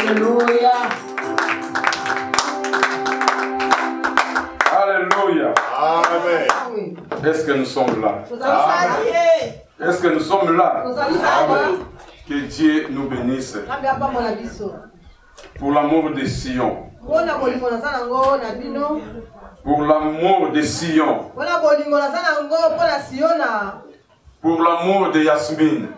Alléluia. Alléluia. Amen. Est-ce que nous sommes là? Amen. Est-ce que nous sommes là? Amen. Que Dieu nous bénisse. Pour l'amour de Sion. Pour l'amour de Sion. Pour l'amour de Yasmine.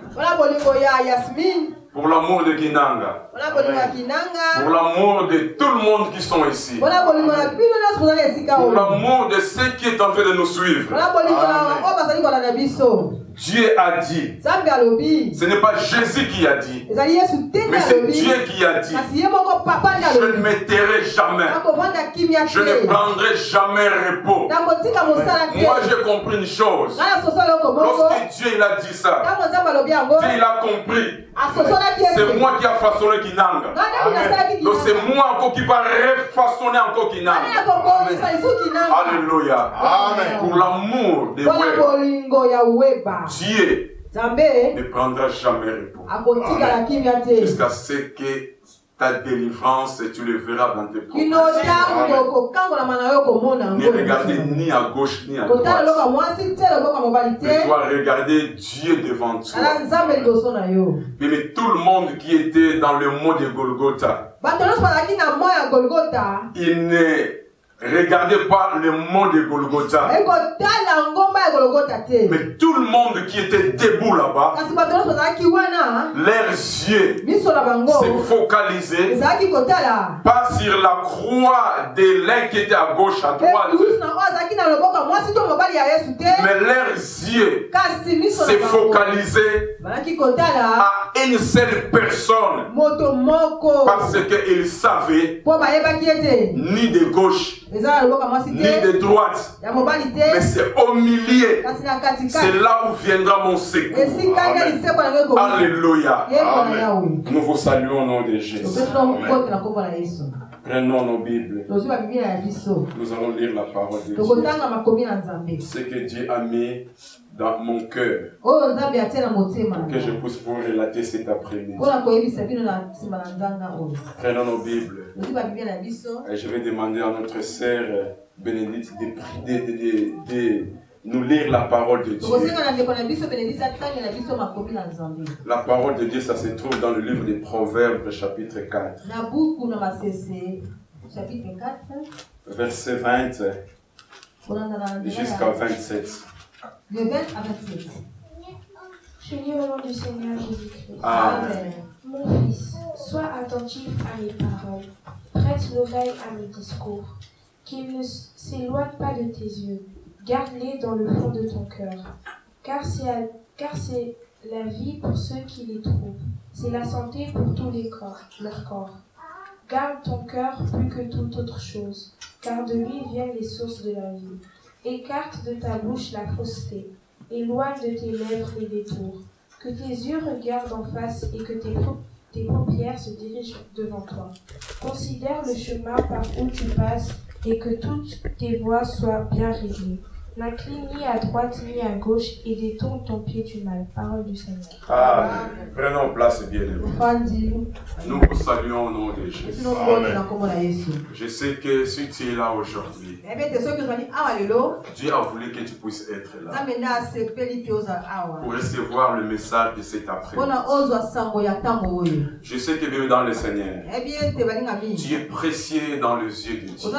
Pour l'amour de Kinanga. Pour l'amour de tout le monde qui sont ici. Pour l'amour de ceux qui sont en train de nous suivre. Dieu a dit. Ce n'est pas Jésus qui a dit. Mais c'est Dieu qui a dit. Je ne m'étairai jamais. Je ne prendrai jamais repos. Moi j'ai compris une chose. Lorsque Dieu il a dit ça, Dieu il a compris. C'est moi qui a façonné Kinanga. Donc c'est moi encore qui va refaçonner encore Kinanga. Alléluia. Amen. Pour l'amour de Weba, Dieu ne prendra jamais repos. Jusqu'à ce que ta délivrance, tu le verras dans tes propres yeux. Ne regardez ni à gauche ni à droite. Tu dois regarder Dieu devant toi. Mais tout le monde qui était dans le mont de Golgotha, il ne regardez pas le mont de Golgotha. Mais tout le monde qui était debout là-bas, leurs yeux se focalisaient pas sur la croix de l'un qui était à gauche, à droite, mais leurs yeux se focalisaient à une seule personne, parce qu'ils savaient ni de gauche ni de droite, mais c'est au milieu. C'est là où viendra mon secours. Amen. Alléluia. Amen. Nous vous saluons au nom de Jésus. Prenons nos Bibles. Nous allons lire la parole de Dieu. Ce que Dieu a mis dans mon cœur, que je puisse vous relater cet après-midi. Prenons nos Bibles. Et je vais demander à notre sœur Bénédicte de nous lire la parole de Dieu. La parole de Dieu, ça se trouve dans le livre des Proverbes, chapitre 4. Verset 20 jusqu'à 27. De 20 à 27. Je lis au nom du Seigneur Jésus-Christ. Amen. Mon fils, sois attentif à mes paroles. Prête l'oreille à mes discours. Qu'ils ne s'éloignent pas de tes yeux. Garde-les dans le fond de ton cœur. Car c'est la vie pour ceux qui les trouvent. C'est la santé pour tous leur corps. Garde ton cœur plus que toute autre chose, car de lui viennent les sources de la vie. Écarte de ta bouche la fausseté, éloigne de tes lèvres les détours. Que tes yeux regardent en face et que tes paupières se dirigent devant toi. Considère le chemin par où tu passes et que toutes tes voies soient bien réglées. N'incline ni à droite ni à gauche et détourne ton pied du mal. Parole du Seigneur. Amen. Prenons place, bien-aimés. Nous vous saluons au nom de Jésus. Amen. Je sais que si tu es là aujourd'hui, Dieu a voulu que tu puisses être là pour recevoir le message de cet après-midi. Je sais que bien dans le Seigneur, tu es précieux dans les yeux de Dieu.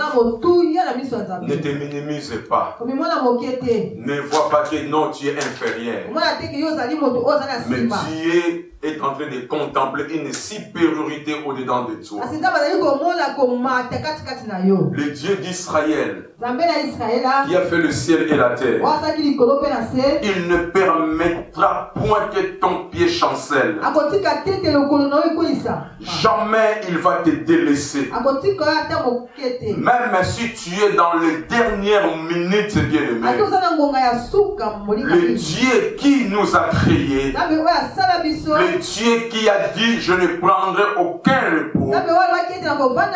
Ne te minimise pas. Ne vois pas que non, tu es inférieur. Mais Dieu est en train de contempler une supériorité au-dedans de toi. Le Dieu d'Israël, qui a fait le ciel et la terre, il ne permettra point que ton pied chancelle. Jamais il va te délaisser. Même si tu es dans les dernières minutes, bien bien-aimé, le Dieu qui nous a créés, le Dieu qui a dit je ne prendrai aucun repos,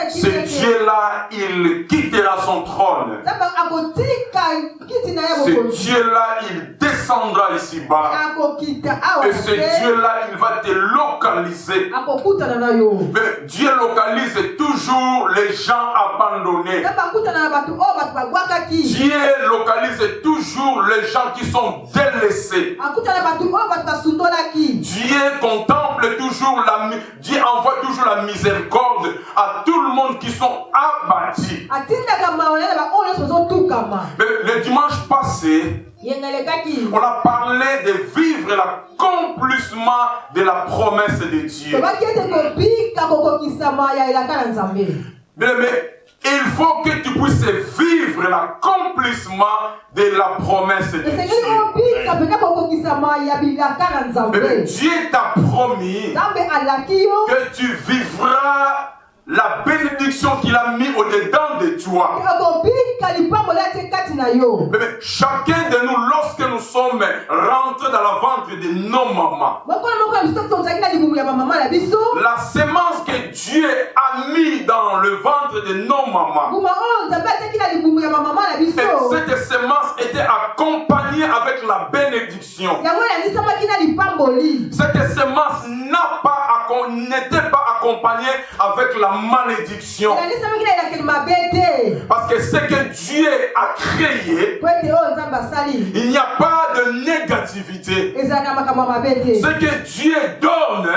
ce Dieu-là, il quittera son trône. Ce Dieu-là, il descendra ici-bas. Et ce Dieu-là, il va te localiser. Mais Dieu localise toujours les gens abandonnés. Dieu localise toujours les gens qui sont délaissés. Dieu contemple toujours Dieu envoie toujours la miséricorde à tout le monde qui sont abattus. Mais le dimanche passé, on a parlé de vivre l'accomplissement de la promesse de Dieu. Mais il faut que tu puisses vivre l'accomplissement de la promesse de Dieu. Mais Dieu t'a promis que tu vivras la bénédiction qu'il a mis au-dedans de toi. Mais chacun de nous, lorsque nous sommes rentrés dans la ventre de nos mamans, la semence que Dieu a mis dans le ventre de nos mamans, et cette semence était accompagnée avec la bénédiction. Cette semence n'était pas accompagnée avec la malédiction. Parce que ce que Dieu a créé, il n'y a pas de négativité. Ce que Dieu donne,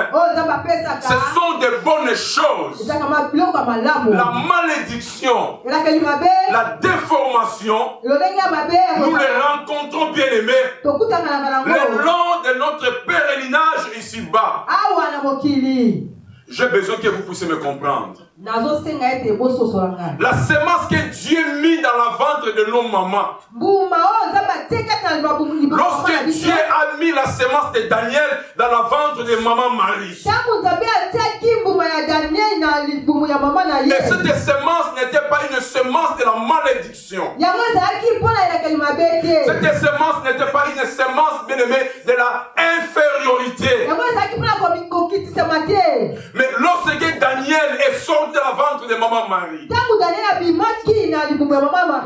ce sont de bonnes choses. La malédiction, la déformation, nous les rencontrons, bien aimés, le long de notre pèlerinage ici-bas. J'ai besoin que vous puissiez me comprendre. La semence que Dieu a mis dans la ventre de nos mamans. Lorsque Dieu a mis la semence de Daniel dans la ventre de maman Marie. Et cette semence n'était pas une semence de la malédiction. Cette semence n'était pas une semence, bien aimée, de la infériorité. Mais lorsque Daniel est sorti de la ventre de maman Marie,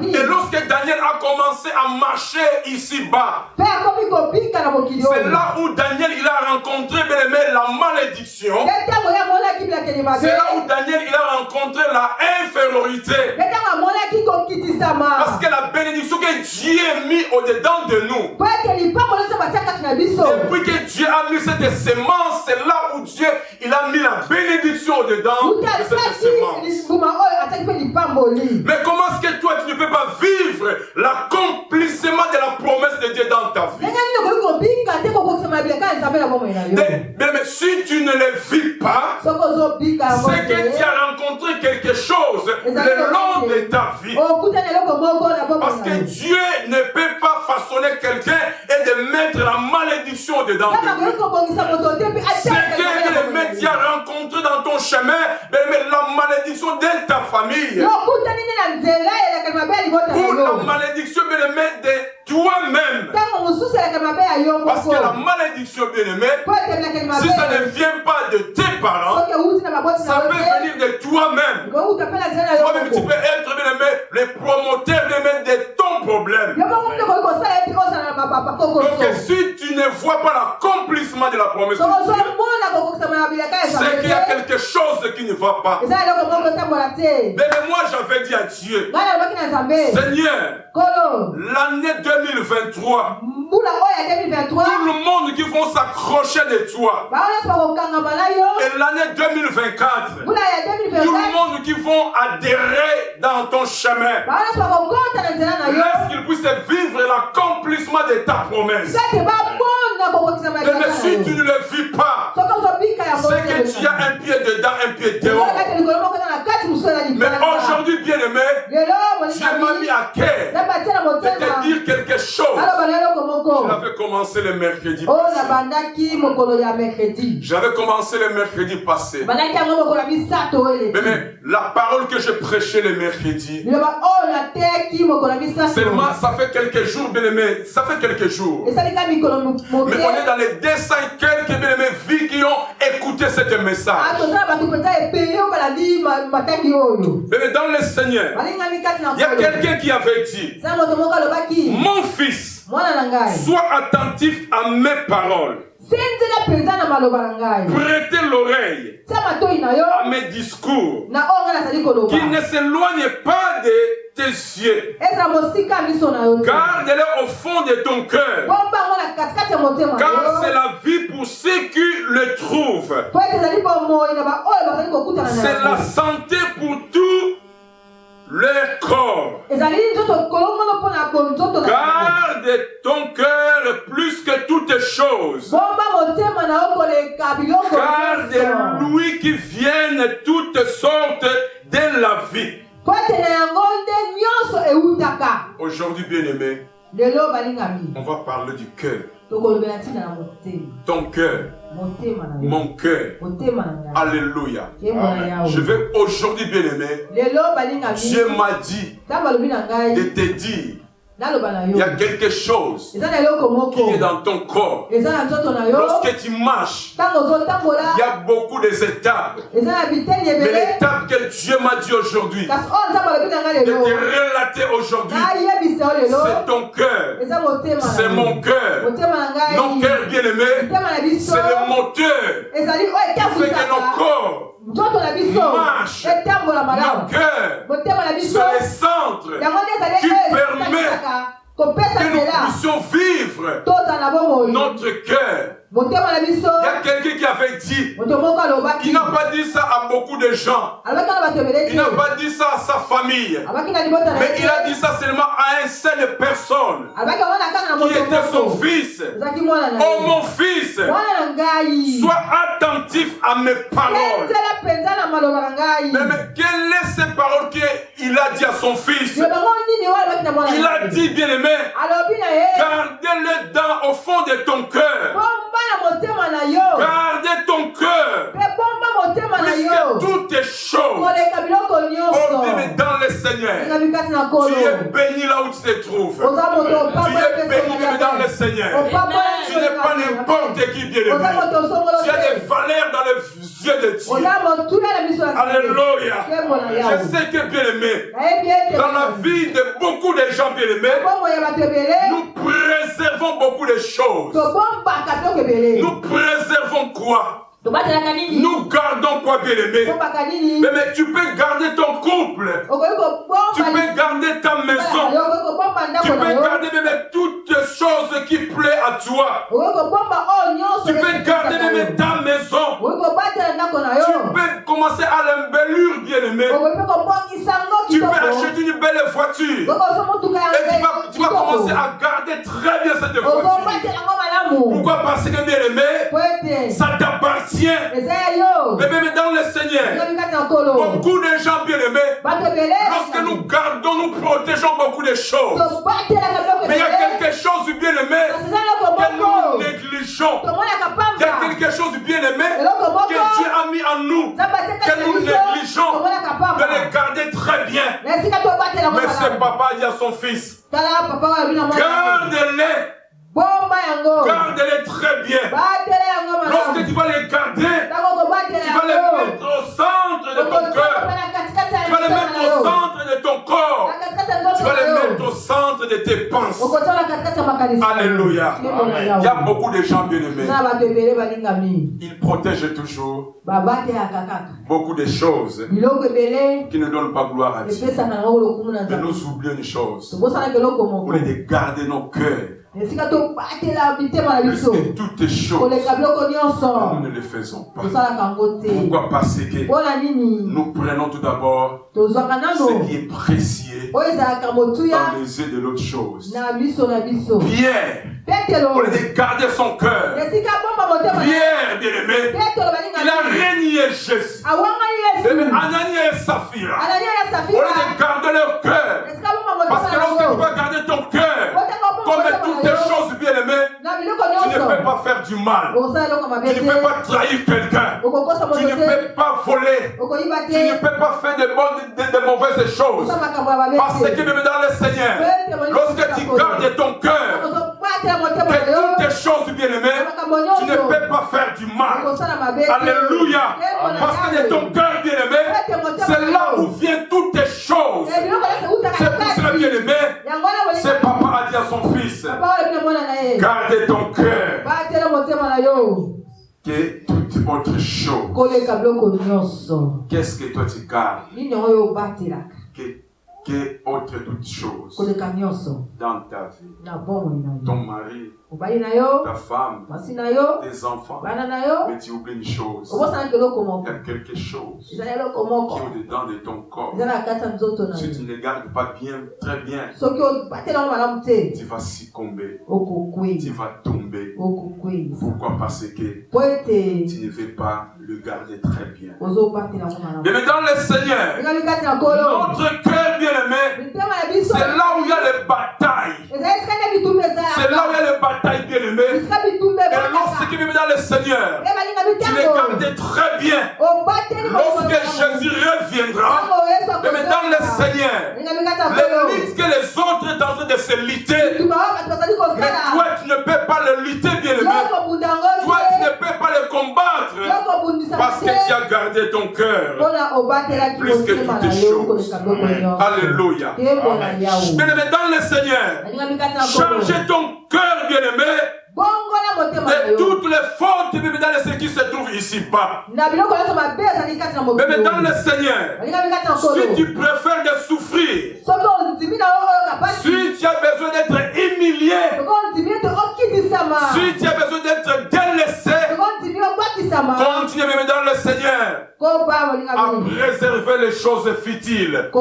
et lorsque Daniel a commencé à marcher ici-bas, c'est là où Daniel il a rencontré, bien aimé, la malédiction. C'est là où Daniel il a rencontré la infériorité. Parce que la bénédiction que Dieu a mis au-dedans de nous, depuis que Dieu a mis cette semence, c'est là où Dieu il a mis la bénédiction au-dedans de cette semence. Mais comment est-ce que toi tu ne peux pas vivre l'accomplissement de la promesse de Dieu dans ta vie? Mais si tu ne le vis pas, c'est que tu as rencontré quelque chose le long de ta vie. Parce que Dieu ne peut pas façonner quelqu'un et de mettre la malédiction dedans de lui. C'est que tu as rencontré dans ton chemin, mais la malédiction de ta famille. Ou la malédiction de toi-même. Parce que la malédiction, bien-aimée, si ça ne vient pas de tes parents, ça peut venir de toi-même. Toi-même, tu peux être, bien-aimé, le promoteur, bien-aimé, de ton problème. Donc, si tu ne vois pas l'accomplissement de la promesse de Dieu, c'est qu'il y a quelque chose qui ne va pas. Mais moi, j'avais dit à Dieu, Seigneur, l'année 2023, tout le monde qui vont s'accrocher de toi. Et l'année 2024, tout le monde qui vont adhérer dans ton chemin. Laisse qu'ils puissent vivre l'accomplissement de ta promesse. Mais si tu ne le vis pas, c'est que tu as un pied dedans, un pied dehors. Mais aujourd'hui, bien aimé, Dieu m'a mis à cœur de te dire quelque chose. J'avais commencé le mercredi passé. J'avais commencé le mercredi passé. Mais la parole que je prêchais le mercredi, Seulement, ça fait quelques jours, bien-aimés. Ça fait quelques jours. Mais on est dans les 200 quelques bien-aimés vies qui ont écouté ce message. Mais dans le Seigneur, il y a quelqu'un qui avait dit, mon fils, sois attentif à mes paroles. Prêtez l'oreille à mes discours, qui ne s'éloignent pas de tes yeux. Garde-les au fond de ton cœur, car c'est la vie pour ceux qui le trouvent. C'est la santé pour tout leur corps. Garde ton cœur plus que toutes choses. Garde lui qui viennent toutes sortes de la vie. Aujourd'hui, bien-aimé, on va parler du cœur. Ton cœur, mon cœur. Alléluia. Je vais aujourd'hui, bien-aimé, Dieu m'a dit de te dire, il y a quelque chose qui est dans ton corps. Lorsque tu marches, il y a beaucoup d'étapes. Mais l'étape que Dieu m'a dit aujourd'hui, de te relater aujourd'hui, c'est ton cœur. C'est mon cœur. Nos cœurs bien-aimés, c'est le moteur qui fait que nos corps marchent. Nos cœurs, c'est le centre qui permet que nous puissions vivre notre cœur. Il y a quelqu'un qui avait dit, il n'a pas dit ça à beaucoup de gens, il n'a pas dit ça à sa famille, mais il a dit ça seulement à une seule personne, qui était son fils. Oh mon fils, sois attentif à mes paroles. Mais quelles sont ces paroles qu'il a dit à son fils? Il a dit, bien-aimé, gardez-le au fond de ton cœur. Gardez ton cœur. Puisque toutes choses. Oh, mais dans le Seigneur. Tu es béni là où tu te trouves. Tu es béni dans le Seigneur. Tu n'es pas n'importe qui, bien-aimé. Tu as des valeurs dans les yeux de Dieu. Alléluia. Je sais que, bien-aimé, dans la vie de beaucoup de gens, bien-aimés, nous préservons beaucoup de choses. Nous préservons quoi? Nous gardons quoi, bien-aimé? Mais tu peux garder ton couple. Tu peux garder ta maison. Tu peux garder même toutes choses qui plaisent à toi. Tu peux garder même ta maison. Tu peux commencer à l'embellir, bien-aimé. Tu peux acheter une belle voiture. Et tu vas commencer à garder très bien cette voiture. Pourquoi? Parce que, bien-aimé, ça t'appartient. Mais même dans le Seigneur, beaucoup de gens bien-aimés, lorsque nous gardons, nous protégeons beaucoup de choses. Mais il y a quelque chose de bien-aimé que nous négligeons. Il y a quelque chose de bien-aimé que Dieu a mis en nous, que nous négligeons de les garder très bien. Mais ce papa dit à son fils, gardez-les. Garde-les très bien. Lorsque tu vas les garder, tu vas les mettre au centre de ton cœur. Tu vas les mettre au centre de ton corps. Tu vas les mettre au centre de tes pensées. Alléluia. Il y a beaucoup de gens bien-aimés. Ils protègent toujours beaucoup de choses qui ne donnent pas gloire à Dieu. Mais nous oublions une chose. Au lieu de garder nos cœurs, puisque toutes les choses, nous ne les faisons pas. Pourquoi? Parce que nous prenons tout d'abord ce qui est précieux dans les yeux de l'autre chose. Pierre, au lieu de garder son cœur, Pierre, bien-aimé, il a renié Jésus. Ananias et Saphira, au lieu de garder leur cœur, parce que lorsque tu vas garder ton cœur, comme toutes les choses bien-aimées, tu ne peux peux pas faire du mal. Tu ne peux pas trahir quelqu'un. Tu ne peux pas voler. Tu ne peux pas faire de mauvaises choses. Parce que même dans le Seigneur, lorsque tu gardes ton cœur, que toutes les choses bien-aimées, tu ne peux pas faire du mal. Alléluia. Parce que de ton cœur bien-aimé, c'est là où viennent toutes les choses. C'est pour cela bien-aimé, c'est papa a dit à son fils, gardez ton cœur. Que toute autre chose. Qu'est-ce que toi tu gardes? Que autre toute chose dans ta vie, ton mari, ta femme, tes enfants, mais tu oublies une chose. Il y a quelque chose qui est au-dedans de ton corps. Si tu ne les gardes pas bien, très bien, tu vas succomber, tu vas tomber. Pourquoi? Parce que tu ne veux pas le garder très bien. Mais dans le Seigneur, notre cœur bien-aimé, c'est là où il y a les batailles. C'est là où il y a les batailles bien-aimées. Et lorsque tu es dans le Seigneur, tu les gardes très bien. Lorsque Jésus reviendra, mais dans le Seigneur, les luttes que les autres sont en train de se lutter, mais toi tu ne peux pas le lutter bien-aimé. Toi tu ne peux pas le combattre parce que tu as gardé ton cœur plus que toutes les choses. Alléluia. Bien-aimé dans le Seigneur, chargez ton cœur bien-aimé de toutes les fautes même dans ce qui se trouve ici-bas. Mais dans le Seigneur, si tu préfères de souffrir, si tu as besoin d'être humilié, si tu as besoin d'être délaissé, continue même dans le Seigneur à préserver les choses futiles. Et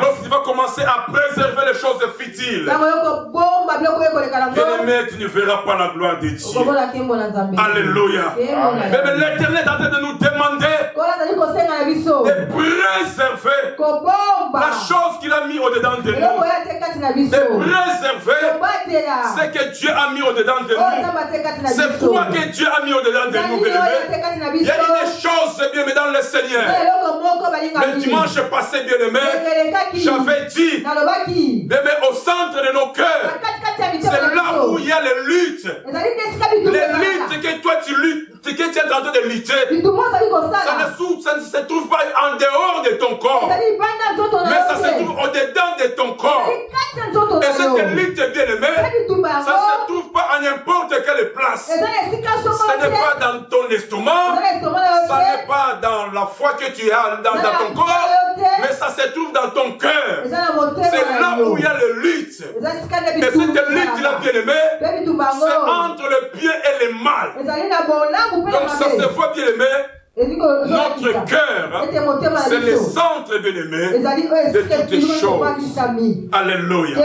lorsqu'il va commencer à préserver les choses futiles, bien-aimé, tu ne verras pas la gloire de Dieu. Alléluia. Mais l'Éternel est en train de nous demander de préserver la chose qu'il a mis au-dedans de nous. De préserver ce que Dieu a mis au-dedans de nous. C'est quoi que Dieu a mis au-dedans de nous, bien-aimé. Il y a une chose, bien-aimé, dans le Seigneur. Le dimanche passé, bien-aimé, j'avais dit, bien-aimé, au centre de nos cœurs, c'est là où il y a les luttes. Les luttes que toi tu luttes, que tu es en train de lutter, ça ne se trouve pas en dehors de ton corps, mais ça se trouve au-dedans de ton corps. Et cette lutte bien-aimée, ça ne se trouve pas à n'importe quelle place. Ce n'est pas dans ton estomac, ça n'est pas dans la foi que tu as dans ton corps, mais ça se trouve dans ton cœur. C'est là où il y a les luttes. Et cette lutte-là, bien-aimée, c'est entre le bien et le mal. Donc ça se voit, bien-aimé. Notre cœur, c'est le centre, bien-aimé, de toutes les choses. Alléluia.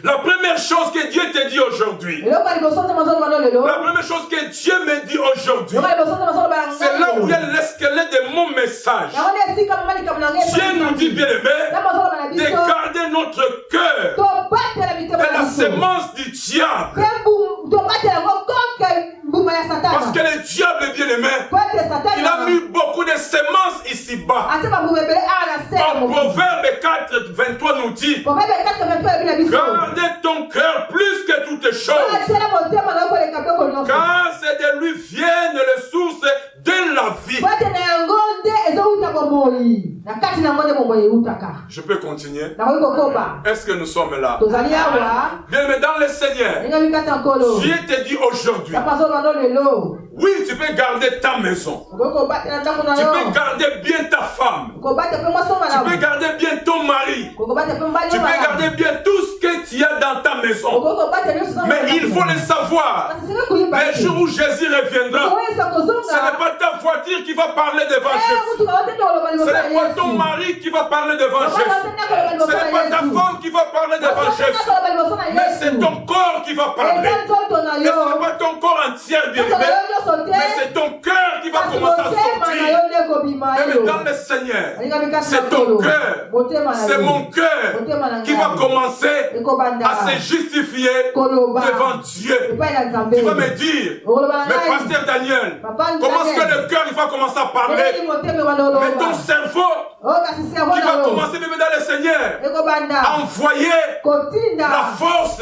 La première chose que Dieu te dit aujourd'hui, la première chose que Dieu me dit aujourd'hui, c'est là où il y a l'esquelette de mon message. Dieu nous dit, bien-aimé, de garder notre cœur de la semence du diable. Parce que le diable, bien-aimé, il a mis beaucoup de semences ici-bas. En Proverbe 4, 23 nous dit, gardez ton cœur plus que toutes les choses, car c'est de lui viennent les sources de la vie. Je peux continuer? Est-ce que nous sommes là? Bien, mais dans le Seigneur, Dieu te dit aujourd'hui, oui, tu peux garder ta maison. Tu peux garder bien ta femme. Tu peux garder bien ton mari. Tu peux garder bien tout ce que tu as dans ta maison. Mais il faut le savoir. Le jour où Jésus reviendra, ce n'est pas ta voiture qui va parler devant Jésus. Ce n'est pas ton mari qui va parler devant Jésus. Ce n'est pas ta femme qui va parler devant Jésus. Mais c'est ton corps qui va parler. Et ce n'est pas ton corps entier, bien-aimé. Mais c'est ton cœur qui va commencer à sortir. Même dans le Seigneur, c'est ton cœur, c'est mon cœur qui va commencer à se justifier devant Dieu. Tu vas me dire, mais pasteur Daniel, comment est-ce que le cœur il va commencer à parler? Mais ton cerveau qui va commencer même dans le Seigneur à envoyer la force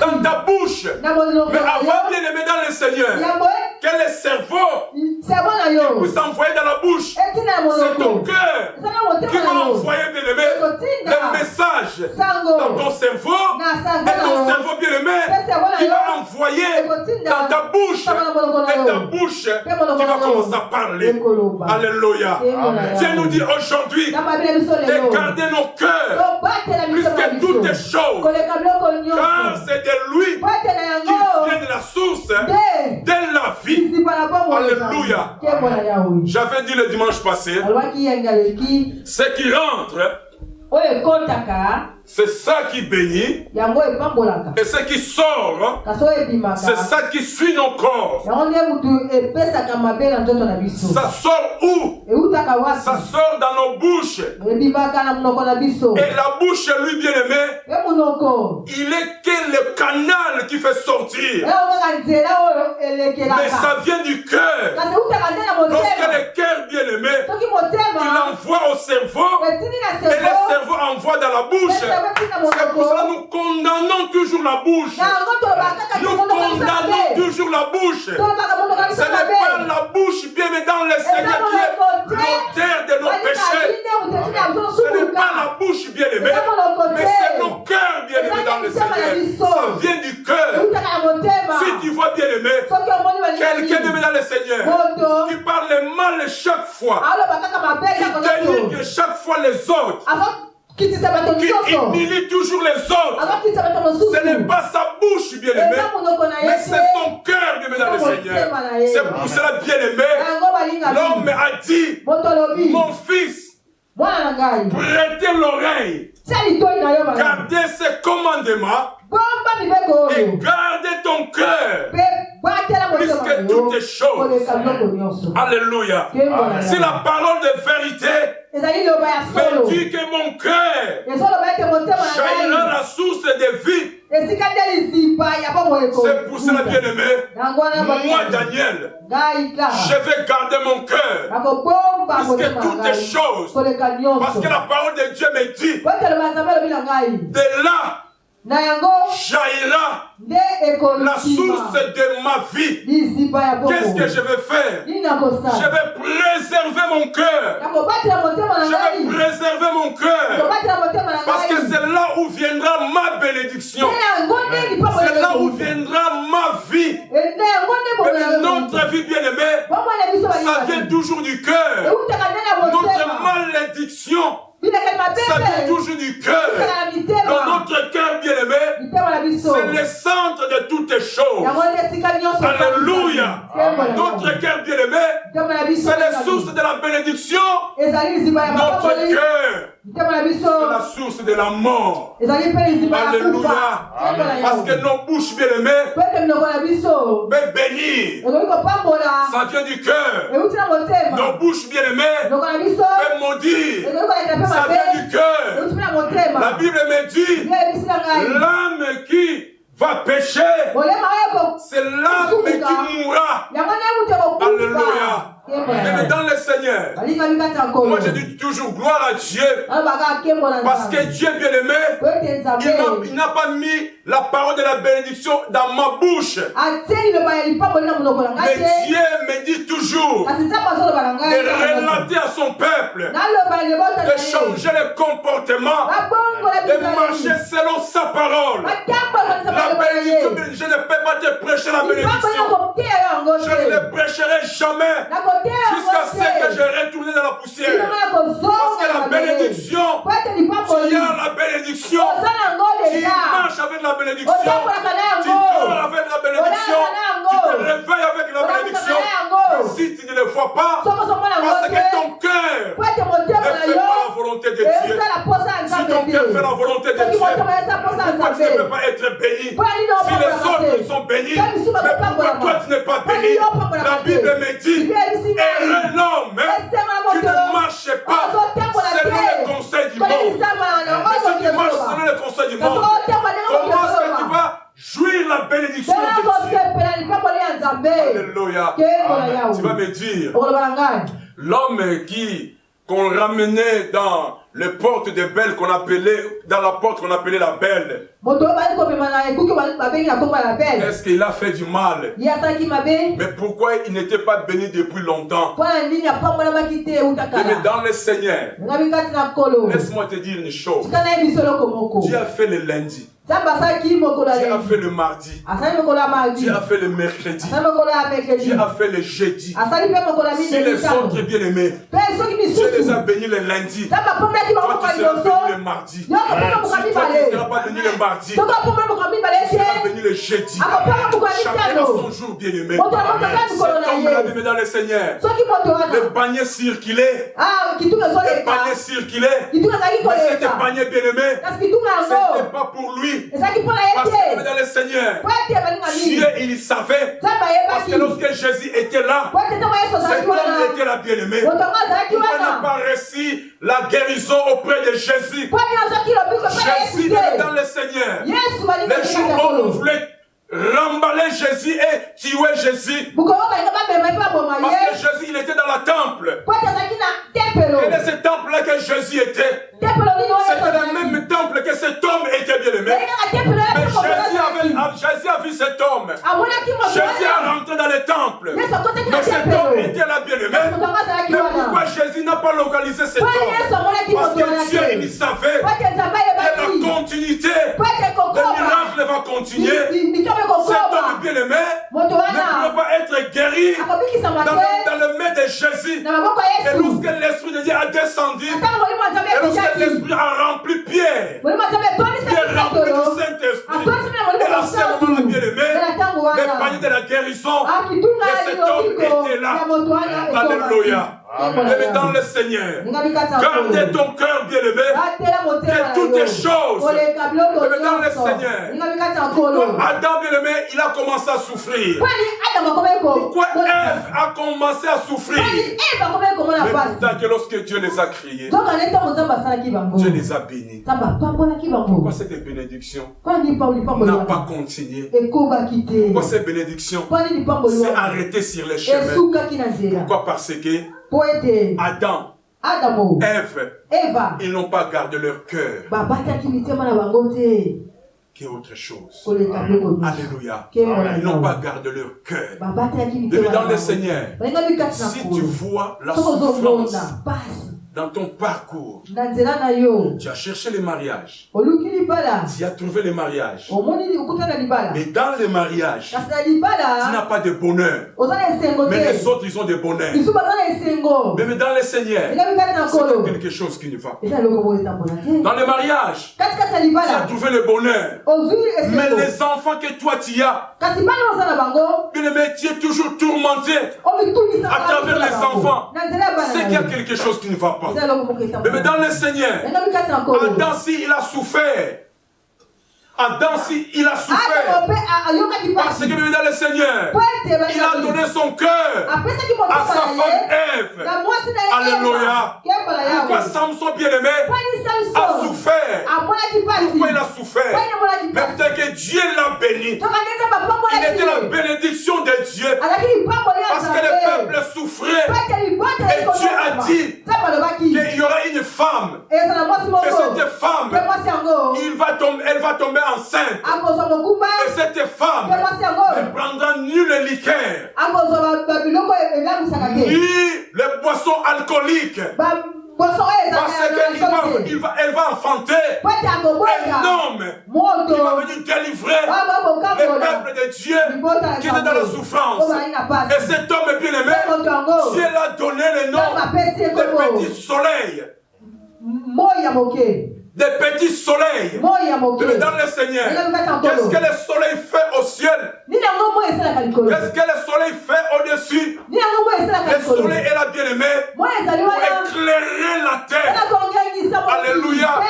dans ta bouche. Mais avant bien aimer dans le Seigneur, que le cerveau qui puisse envoyer dans la bouche, c'est ton cœur qui va envoyer bien aimé le message dans ton cerveau, et ton cerveau bien aimé qui va envoyer dans ta bouche, et ta bouche qui va commencer à parler. Alléluia. Dieu nous dit aujourd'hui de garder nos cœurs plus que toutes les choses, car c'est de lui qui vient de la source de la vie. Alléluia. J'avais dit le dimanche passé, ce qui rentre, c'est ça qui bénit, et ce qui sort, c'est ça qui suit nos corps. Ça sort où? Ça sort dans nos bouches. Et la bouche, lui bien aimé, il est que le canal qui fait sortir. Mais ça vient du cœur. Lorsque le cœur bien aimé, il envoie au cerveau, et le cerveau envoie dans la bouche. C'est pour ça que nous condamnons toujours la bouche. Nous condamnons toujours la bouche. Ce n'est pas la bouche bien mais dans le Seigneur qui est l'auteur de nos péchés. Ce n'est pas la bouche bien aimée, mais c'est nos cœurs bien aimés dans le Seigneur. Ça vient du cœur. Si tu vois bien aimé, quelqu'un aimé dans le Seigneur, qui parle mal chaque fois, qui dénigre chaque fois les autres, qui humilie toujours les autres. Ce n'est pas sa bouche bien aimée, mais c'est son cœur bien aimé dans le Seigneur. C'est pour cela bien aimé, l'homme a dit, mon fils, prêtez l'oreille, gardez ses commandements et gardez ton cœur plus que toutes les choses. Alléluia. C'est la parole de vérité. Me dit que mon cœur jaillira la source de vie. C'est pour cela, bien aimé, moi, Daniel, je vais garder mon cœur plus que toutes les choses. Parce que la parole de Dieu me dit, de là, jaillira la source de ma vie. Qu'est-ce que je vais faire? Je vais préserver mon cœur. Je vais préserver mon cœur. Parce que c'est là où viendra ma bénédiction. C'est là où viendra ma vie. Et notre vie bien aimée, ça vient toujours du cœur. Notre malédiction, ça vient toujours du cœur. Dans notre cœur bien aimé, c'est le centre de toutes les choses. Alléluia. Notre cœur bien aimé, c'est la source de la bénédiction. Notre cœur, c'est la source de la mort. Alléluia. Parce que nos bouches bien aimées peuvent bénir. Ça vient du cœur. Nos bouches bien aimées peuvent maudire. Ça vient du cœur. La Bible me dit, l'âme qui va pécher, c'est l'âme qui mourra. Alléluia. Mais dans le Seigneur, moi je dis toujours gloire à Dieu, parce que Dieu bien aimé, il n'a pas mis la parole de la bénédiction dans ma bouche. Mais Dieu me dit toujours de relater à son peuple, de changer le comportement, de marcher selon sa parole. La bénédiction, je ne peux pas te prêcher la bénédiction. Je ne le prêcherai jamais jusqu'à ce que je retourne dans la poussière. Parce que la bénédiction, tu as la bénédiction, tu marches avec la bénédiction, tu dors avec la bénédiction, tu te réveilles avec la bénédiction. Mais si tu ne le vois pas, parce que ton cœur ne fait pas la volonté de Dieu. Si ton cœur fait la volonté de Dieu, pourquoi tu ne peux pas être béni? Si les autres sont bénis, mais pourquoi toi tu n'es pas béni? La Bible me dit, heureux l'homme qui ne marche pas selon les conseils du monde. Mais si tu marches selon les conseils du monde, comment est-ce que tu vas jouir la bénédiction de Dieu? Alléluia. Tu vas me dire, l'homme qu'on ramenait dans les portes des belles qu'on appelait, dans la porte qu'on appelait la belle. Est-ce qu'il a fait du mal? Mais pourquoi il n'était pas béni depuis longtemps? Mais dans le Seigneur, laisse-moi te dire une chose. Dieu a fait le lundi. Dieu a fait le mardi. Dieu a fait le mercredi. Dieu a fait le jeudi. Si les autres bien-aimés, Dieu les a bénis le lundi. Toi tu seras béni le mardi. Si toi tu ne seras pas béni le mardi, tu seras béni le jeudi. Chacun a son jour bien-aimé. Cet homme l'a bien dans le Seigneur. Le panier circulait. Le panier circulait. Mais c'était panier bien-aimé. Ce n'était pas pour lui. Parce que dans le Seigneur, Dieu il savait. Parce que lorsque Jésus était là, cet homme était la bien-aimée. Pourquoi n'a pas reçu la guérison auprès de Jésus? Jésus est dans le Seigneur. Les jours où on voulait remballer Jésus et tuer Jésus. Parce que Jésus il était dans la temple. Quel est ce temple-là que Jésus était? C'était le même temple que cet homme était bien aimé. Mais Jésus a vu cet homme. Jésus a rentré dans le temple. Mais cet homme était là bien aimé. Mais pourquoi Jésus n'a pas localisé cet homme? Parce que Dieu il savait que la continuité, le miracle va continuer. Cet homme bien aimé ne pouvait pas être guéri dans le main de Jésus. Et lorsque l'Esprit de Dieu a descendu, et lorsque l'Esprit a rempli Pierre, Pierre rempli du Saint-Esprit, et à ce moment-là, bien aimé, le panier de la guérison de cet homme était là. Alléluia. Mais dans le Seigneur, gardez ton cœur bien aimé, que toutes les choses, mais dans le Seigneur. Pourquoi Adam bien aimé, il a commencé à souffrir? Pourquoi Ève a commencé à souffrir? Mais pourtant que lorsque Dieu les a créés, Dieu les a bénis. Pourquoi cette bénédiction n'a pas continué? Pourquoi cette bénédiction s'est arrêtée sur les chemins? Pourquoi? Parce que Adam, Ève, ils n'ont pas gardé leur cœur. Qu'est autre chose. Alléluia. Ils n'ont pas gardé leur cœur. Mais dans le Seigneur, si tu vois la souffrance dans ton parcours, tu as cherché le mariage, tu as trouvé le mariage, mais dans le mariage, tu n'as pas de bonheur, mais les autres ils ont des bonheurs. Mais dans le Seigneur, c'est quelque chose qui ne va pas. Dans le mariage, tu as trouvé le bonheur, mais les enfants que toi tu as, mais tu es toujours tourmenté à travers les enfants. C'est qu'il y a quelque chose qui ne va pas. Mais dans le Seigneur, Adam si il a souffert. Adam si il a souffert. Parce que dans le Seigneur, il a donné son cœur à sa femme Ève. Alléluia. Pourquoi Samson bien-aimé a souffert? Pourquoi il a souffert? Mais peut-être que Dieu l'a béni. Il était la bénédiction de Dieu. Parce que le peuple souffrait. Et Dieu a dit qu'il y aura une femme. Et cette femme, elle va tomber enceinte. Et cette femme ne prendra ni le liqueur, ni les boissons alcooliques. Parce qu'elle va enfanter un homme qui va venir délivrer le peuple de Dieu qui était dans la souffrance. Et cet homme bien-aimé, Dieu l'a donné le nom de petit soleil. Des petits soleils. Mais dans le Seigneur, qu'est-ce que le soleil fait au ciel? Qu'est-ce que le soleil fait au-dessus? Le soleil est la bien-aimée pour éclairer la terre. Alléluia.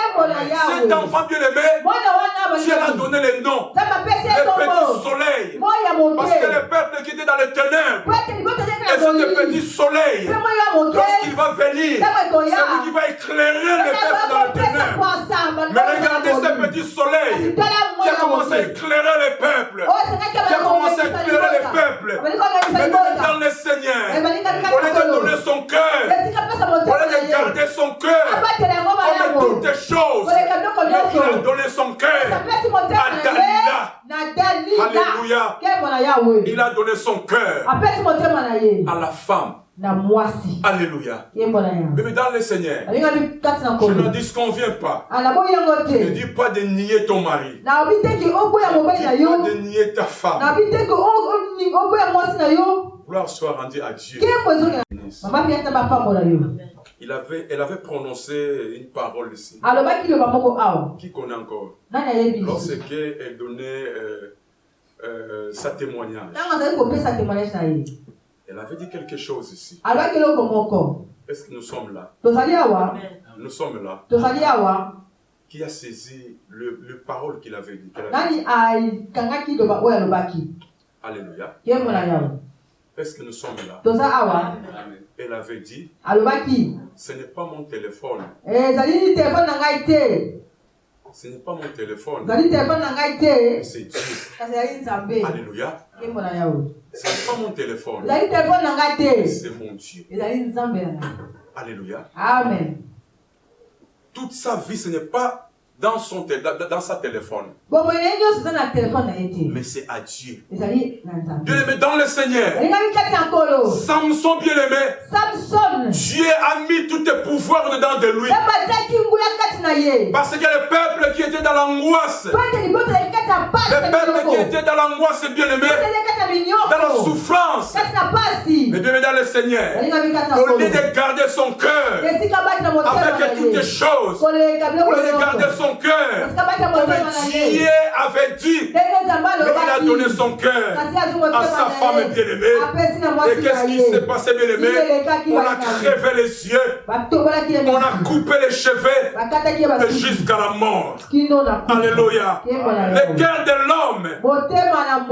Cet enfant bien-aimé, Dieu a donné les noms. Le petit soleil. Parce que le peuple qui était dans les ténèbres, et ce petit soleil, lorsqu'il va venir, c'est lui qui va éclairer le peuple dans les ténèbres. Mais regardez ce petit soleil qui a commencé à éclairer le peuple. Qui a commencé à éclairer le peuple. Mais dans le Seigneur, au lieu de donner son cœur, au lieu de garder son cœur, comme toutes les choses, il a donné son cœur à Dalila. Alléluia. Il a donné son cœur à la femme. Alléluia. Mais dans le Seigneur, je ne disconviens pas. Ne dis pas de nier ton mari. Ne dis pas de nier ta femme. Gloire soit rendue à Dieu. Elle avait prononcé une parole ici. Qui connaît encore? Lorsqu'elle donnait sa témoignage. Elle avait dit quelque chose ici. Est-ce que nous sommes là? Nous sommes là. Qui a saisi le parole qu'il avait dit? Alléluia. Est-ce que nous sommes là? Elle avait dit, ce n'est pas mon téléphone. Ce n'est pas mon téléphone. C'est Dieu. Alléluia. Ce n'est pas mon téléphone. C'est mon Dieu. Alléluia. Amen. Toute sa vie, ce n'est pas dans sa téléphone. Mais c'est à Dieu. Bien-aimé dans le Seigneur. Samson bien-aimé. Dieu a mis tous tes pouvoirs dedans de lui. Parce que le peuple qui était dans l'angoisse. Le peuple qui était dans l'angoisse bien-aimé. Dans la souffrance. Mais bien-aimé dans le Seigneur. Au lieu de garder son cœur. Avec toutes les choses. Au lieu de garder son cœur, comme Dieu avait dit, il a donné son cœur à sa femme bien-aimée. Et qu'est-ce qui s'est passé, bien-aimé? On a crevé les yeux, on a coupé les cheveux jusqu'à la mort. Alléluia. Le cœur de l'homme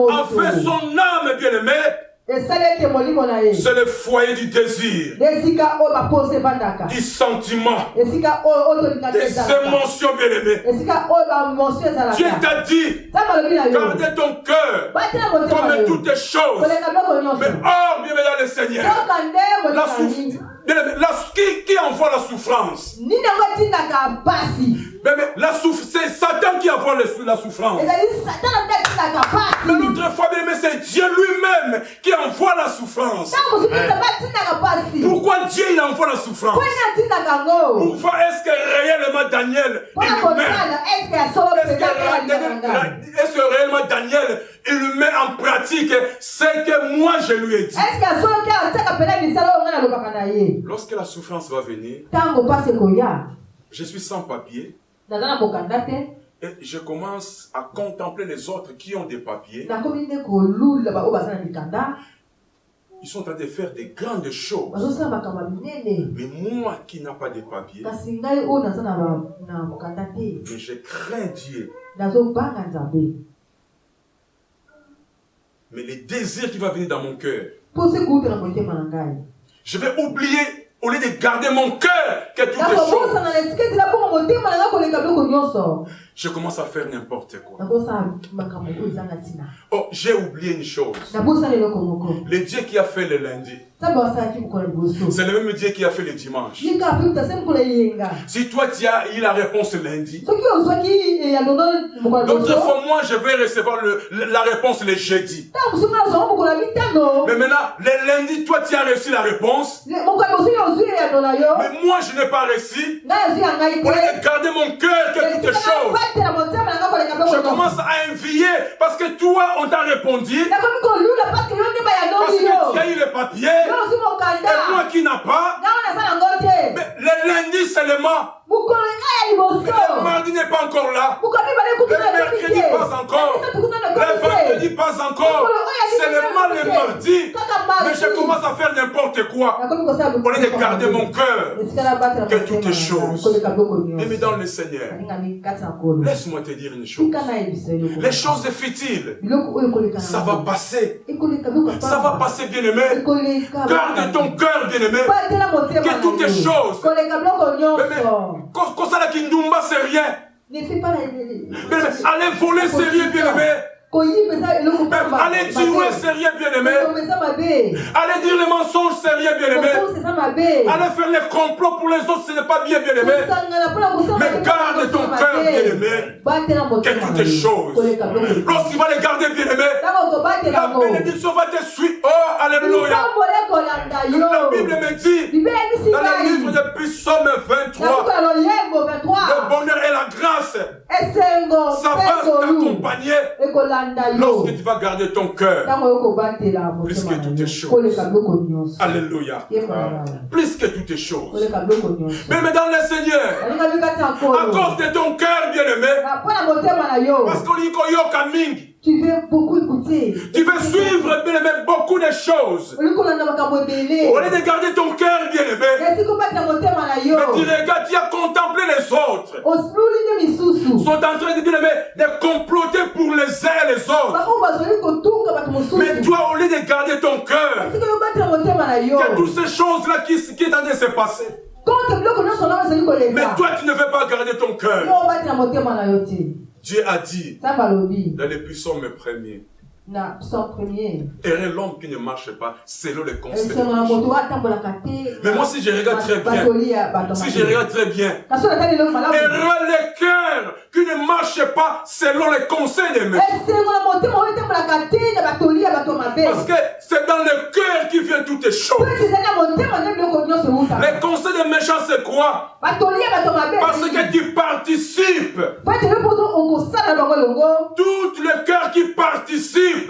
a fait son âme bien-aimée. C'est le foyer du désir, du sentiment, des émotions bien-aimées. Dieu t'a dit, gardez ton cœur comme toutes les choses. Mais or, bien dans le Seigneur, qui envoie la souffrance? C'est Satan qui envoie la souffrance. Mais l'autre fois, c'est Dieu lui-même qui envoie la souffrance. Pourquoi Dieu il envoie la souffrance? Pourquoi est-ce que réellement Daniel est-ce que réellement Daniel il met en pratique ce que moi je lui ai dit? Lorsque la souffrance va venir, je suis sans papier. Et je commence à contempler les autres qui ont des papiers. Ils sont en train de faire des grandes choses. Mais moi qui n'ai pas de papiers, mais je crains Dieu. Mais les désirs qui vont venir dans mon cœur, je vais oublier. Au lieu de garder mon cœur, que toutes les choses, je commence à faire n'importe quoi. Oh, j'ai oublié une chose. Le Dieu qui a fait le lundi, c'est le même Dieu qui a fait le dimanche. Si toi tu as eu la réponse lundi, d'autres fois moi je vais recevoir la réponse le jeudi. Mais maintenant, le lundi, toi tu as reçu la réponse. Mais moi je n'ai pas reçu. Pour garder mon cœur que toutes les choses. Je commence à envier parce que toi on t'a répondu. Parce que tu as eu le papier. Et moi qui n'a pas. Mais le lundi seulement. Le mardi n'est pas encore là. Le mercredi passe encore. Le vendredi qui passe encore, c'est le mal le mardi, mais je commence à faire n'importe quoi. Au lieu de garder mon cœur, que toutes les choses. Mais dans le Seigneur, laisse-moi te dire une chose. Les choses futiles, ça va passer. Ça va passer, bien-aimé. Garde ton cœur, bien-aimé. Que toutes les choses. Comme ça, la Kindumba, c'est rien. Allez voler, c'est rien, bien-aimé. Allez tuer, c'est rien, bien-aimé. Allez dire les mensonges, c'est rien, bien-aimé. Allez faire les complots pour les autres, ce n'est pas bien, bien-aimé. Mais garde ton cœur, bien-aimé. Que toutes les choses. Lorsqu'il va les garder, bien-aimé, la bénédiction va te suivre. Oh, alléluia. La Bible me dit, dans le livre de Psaume 23, le bonheur et la grâce, ça va t'accompagner. Lorsque tu vas garder ton cœur, plus que toutes les choses. Alléluia. Plus que toutes les choses. Mais dans le Seigneur, à cause de ton cœur, bien-aimé, parce qu'on dit qu'on yoka mingi, tu veux beaucoup écouter. Tu veux suivre, bien-aimé, beaucoup de choses. Au lieu de garder ton cœur, bien-aimé, mais tu regardes, tu as contemplé les autres. Sont en train de, bien-aimé, de comploter pour les uns et les autres. Mais toi, au lieu de garder ton cœur, il y a toutes ces choses-là qui sont en train de se passer. Mais toi, tu ne veux pas garder ton cœur. Dieu a dit dans les psaumes premiers, errer l'homme qui ne marche pas selon les conseils. Mais moi, si je regarde très bien, errer le cœur qui ne marche pas selon les conseils des méchants. Parce que c'est dans le cœur qui vient toutes les choses. Les conseils des méchants, c'est quoi? Parce que tu participes. Tout le cœur qui participe. Soit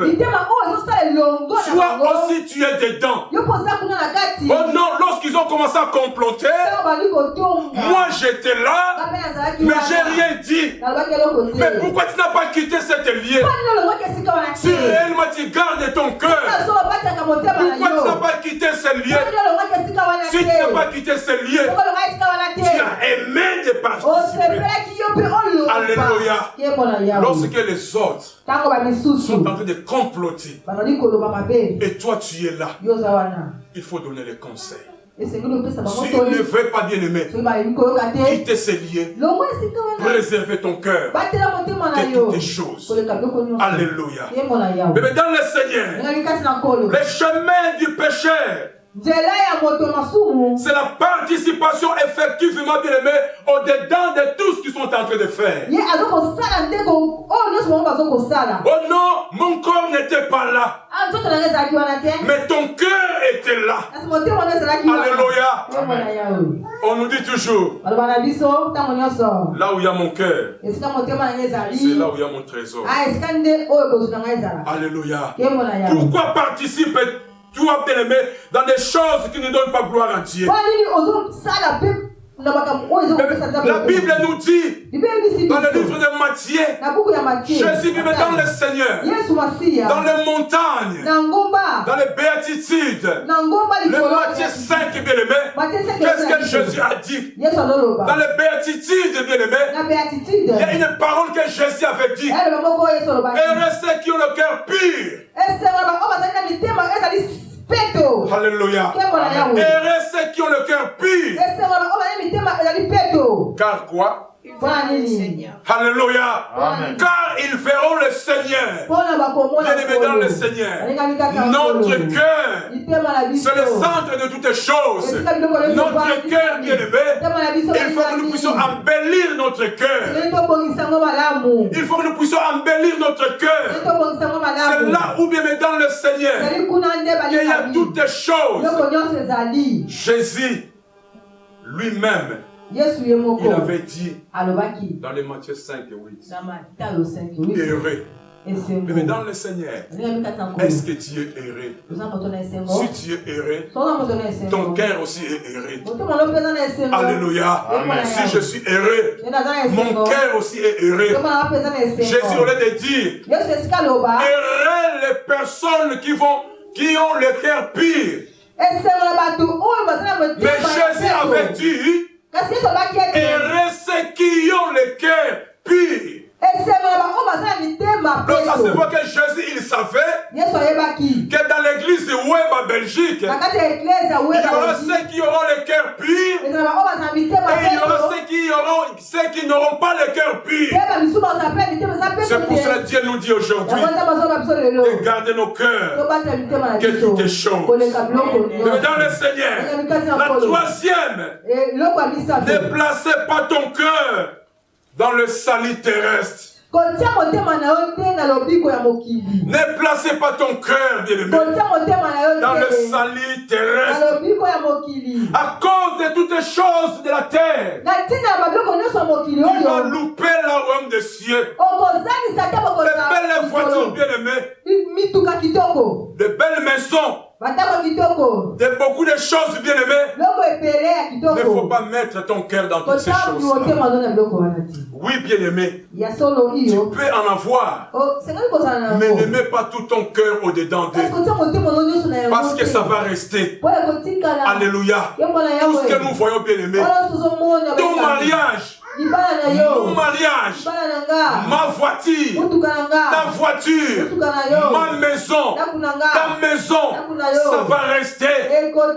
aussi tu es dedans. Oh non, lorsqu'ils ont commencé à comploter, moi j'étais là, mais j'ai rien dit. Mais pourquoi tu n'as pas quitté cette lieu? Si réellement tu gardes ton cœur, pourquoi tu n'as pas quitté ce lieu? Si tu n'as pas quitté ce lieu, tu as aimé de participer. Alléluia. Lorsque les autres sont en train de comploter et toi tu es là, il faut donner les conseils. Si il ne veut pas, bien aimer, quitter ces lieux, préserver ton cœur de toutes les choses. Alléluia. Mais dans le Seigneur, les chemins du pécheur, c'est la participation effectivement, bien aimé, au-dedans de tout ce qu'ils sont en train de faire. Oh non, mon corps n'était pas là, mais ton cœur était là. Alléluia. On nous dit toujours, là où il y a mon cœur, c'est là où il y a mon trésor. Alléluia. Pourquoi participer toi, bien-aimé, dans des choses qui ne donnent pas gloire à Dieu? La Bible nous dit, dans le livre de Matthieu, Jésus vivait dans le Seigneur, dans les montagnes, dans les béatitudes. Le Matthieu 5, bien-aimé, qu'est-ce que Jésus a dit? Dans les béatitudes, bien-aimé, il y a une parole que Jésus avait dit. Heureux ceux qui ont le cœur pur. Alléluia. Heureux ceux qui ont le cœur pur. Car quoi? Alléluia. Car ils verront le Seigneur. Bien-aimés dans le Seigneur, notre cœur, c'est le centre de toutes les choses. Notre cœur, bien-aimé, il faut que nous puissions embellir notre cœur. Il faut que nous puissions embellir notre cœur. C'est là où, bien-aimés dans le Seigneur, qu'il y a toutes les choses. Jésus lui-même, il avait dit dans les Matthieu 5 et 8, heureux Mais dans le Seigneur, est-ce que tu es erré? Si tu es erré, ton cœur aussi est erré. Alléluia. Si je suis erré, mon cœur aussi est erré. Jésus aurait de dire, errez les personnes qui ont le cœur pire. Mais Jésus avait dit, errez ceux qui ont le cœur pire. Donc ça se voit que Jésus, il savait que dans l'église de Weba, Belgique, il y aura ceux qui auront le cœur pire et il y aura ceux qui n'auront pas le cœur pire. C'est pour cela que Dieu nous dit aujourd'hui de garder nos cœurs, que tout est chose. Mais dans le Seigneur, la troisième, ne placez pas ton cœur dans le salut terrestre. Ne placez pas ton cœur, bien-aimé, dans le salut terrestre. À cause de toutes les choses de la terre, tu vas louper la royaume des cieux. De belles voitures, bien-aimées, de belles maisons, de beaucoup de choses, bien-aimées. Il ne faut pas mettre ton cœur dans toutes ces choses. Oui, bien-aimé, tu peux en avoir, mais ne mets pas tout ton cœur au-dedans d'eux, parce que ça va rester. Alléluia. Tout ce que nous voyons, bien-aimé, ton mariage, mon mariage, ma voiture, ta voiture, ma maison, ta maison, ça va rester.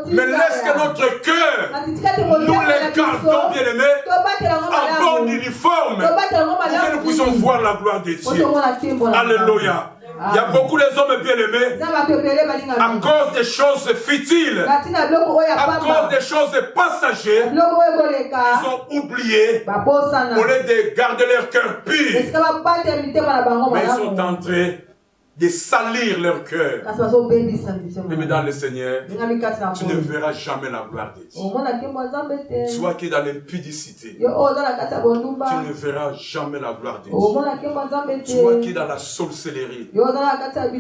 Mais laisse que notre cœur, nous les gardons, bien-aimés, en bon uniforme, pour que nous puissions voir la gloire de Dieu. Alléluia. Il y a beaucoup d'hommes bien-aimés, à cause des choses futiles, à cause des choses passagères, ils ont oublié, au lieu de garder leur cœur pur, mais ils sont en train de salir leur cœur. Mais dans le Seigneur, tu ne verras jamais la gloire de Dieu. Soit qui est dans l'impudicité, tu ne verras jamais la gloire de Dieu. Soit qui est dans la sorcellerie,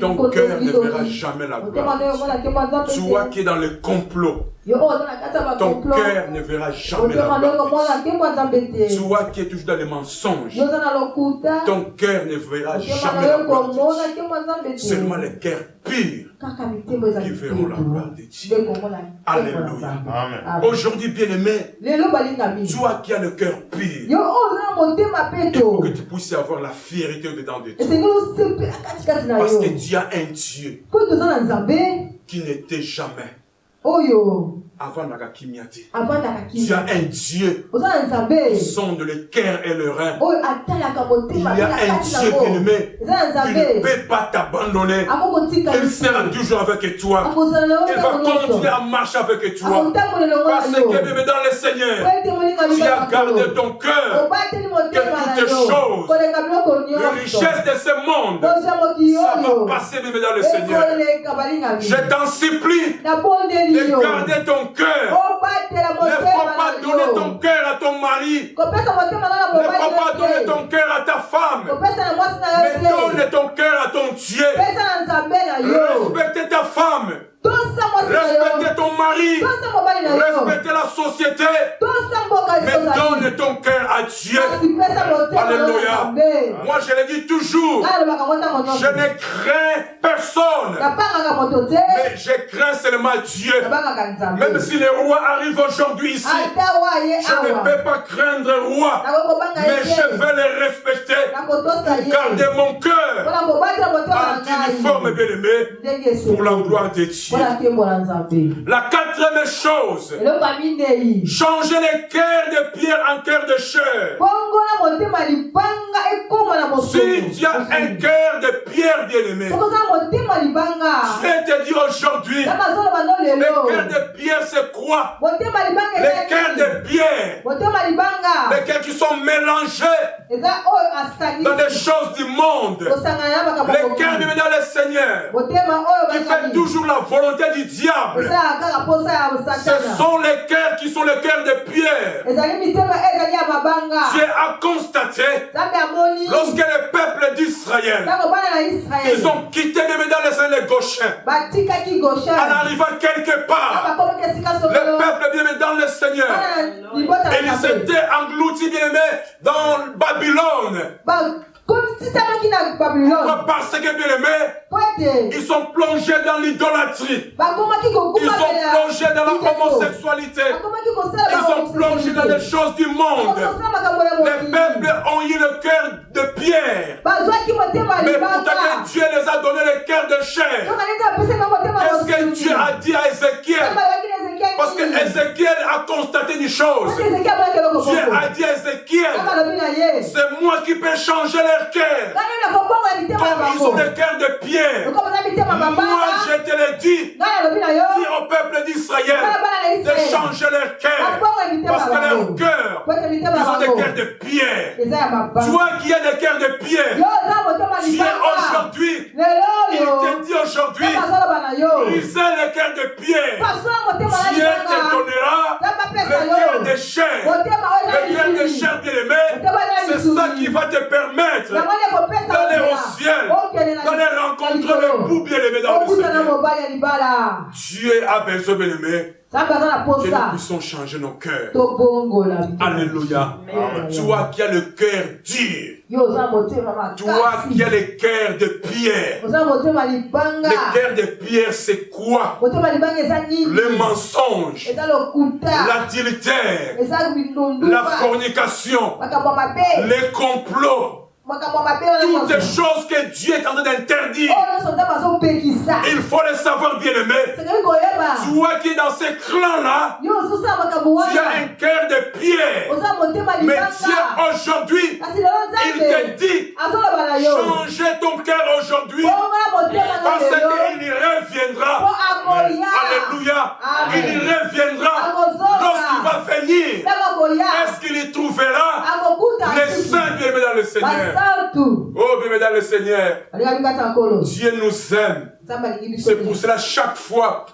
ton cœur ne verra jamais la gloire de Dieu. Soit qui est dans le complot, ton cœur ne verra jamais la gloire de Dieu. Soit qui est toujours dans les mensonges, ton cœur ne verra jamais la gloire de Dieu. Seulement les cœurs purs qui verront la gloire de Dieu. Alléluia. Aujourd'hui, bien-aimé, toi qui as le cœur pur, il faut que tu puisses avoir la fierté dedans de toi. Parce que tu as un Dieu qui n'était jamais avant Nakakimiati. Tu as un Dieu qui sonde le cœur et le rein. Il y a un Dieu bien-aimé qui ne peut pas t'abandonner. Il sera toujours avec toi. Il va continuer à marcher avec toi. Parce que bien-aimé dans le Seigneur, tu as gardé ton cœur que toutes choses, les richesses de ce monde, ça va passer bien-aimé dans le Seigneur. Je t'en supplie de garder ton cœur. Ne faut pas donner ton cœur à ton mari. Ne faut pas donner ton cœur à ta femme. Mais donne ton cœur à ton Dieu. Respectez ta femme. Respectez ton mari. Respectez la société. Mais donne ton cœur à Dieu. Alléluia. Moi je le dis toujours. Je ne crains personne. Mais je crains seulement Dieu. Même si le roi arrive aujourd'hui ici, je ne peux pas craindre le roi. Mais je vais le respecter. Pour garder mon cœur en uniforme bien-aimé pour la gloire de Dieu. La quatrième chose, changer les cœurs de pierre en cœur de chair. Si tu as un cœur de pierre bien-aimé, je vais te dire aujourd'hui, les cœurs de pierre c'est quoi? Les cœurs de pierre, les cœurs qui sont mélangés dans des choses du monde, les cœurs dans le Seigneur, qui fait toujours la volonté du diable. Ce sont les cœurs qui sont les cœurs de pierre. Dieu a constaté, lorsque le peuple d'Israël, ils ont quitté même dans les années Goshen. En arrivant quelque part, le peuple bien aimé dans le Seigneur, et ils étaient engloutis bien aimé dans Babylone. Pourquoi? Parce que bien aimé, ils sont plongés dans l'idolâtrie. Ils sont plongés dans la homosexualité. Ils sont plongés dans les choses du monde. Les peuples ont eu le cœur de pierre. Mais pourtant Dieu les a donné le cœur de chair. Qu'est-ce que Dieu a dit à Ézéchiel? Parce que Ézéchiel a constaté une chose. Dieu a dit à Ézéchiel, c'est moi qui peux changer leur cœur. Comme ils ont le cœur de pierre. Moi je te l'ai dit, dis au peuple d'Israël de changer leur cœur. Parce que leur cœur, ils ont des cœurs de pierre. Toi qui as des cœurs de pierre, Dieu aujourd'hui, il te dit aujourd'hui, brisez le cœur de pierre. Dieu te donnera le cœur de chair. Le cœur de chair bien aimé, c'est ça qui va te permettre d'aller au ciel, d'aller rencontrer le bout bien aimé dans le Seigneur. Dieu a besoin bien aimé que nous puissions changer nos cœurs. Alléluia. Toi qui as le cœur dur, toi qui as le cœur de pierre. Le cœur de pierre, c'est quoi? Le mensonge, l'adultère, la fornication, les complots. Toutes les choses que Dieu est en train d'interdire. Il faut le savoir bien aimé. Toi qui es dans ces clans-là, tu as un cœur de pierre. Mais Dieu aujourd'hui, il te dit, change ton cœur aujourd'hui. Parce qu'il y reviendra. Alléluia. Il y reviendra. Lorsqu'il va venir, est-ce qu'il y trouvera les saints bien aimés dans le Seigneur? Oh, bien dans le Seigneur, Dieu nous aime. C'est pour cela, chaque fois,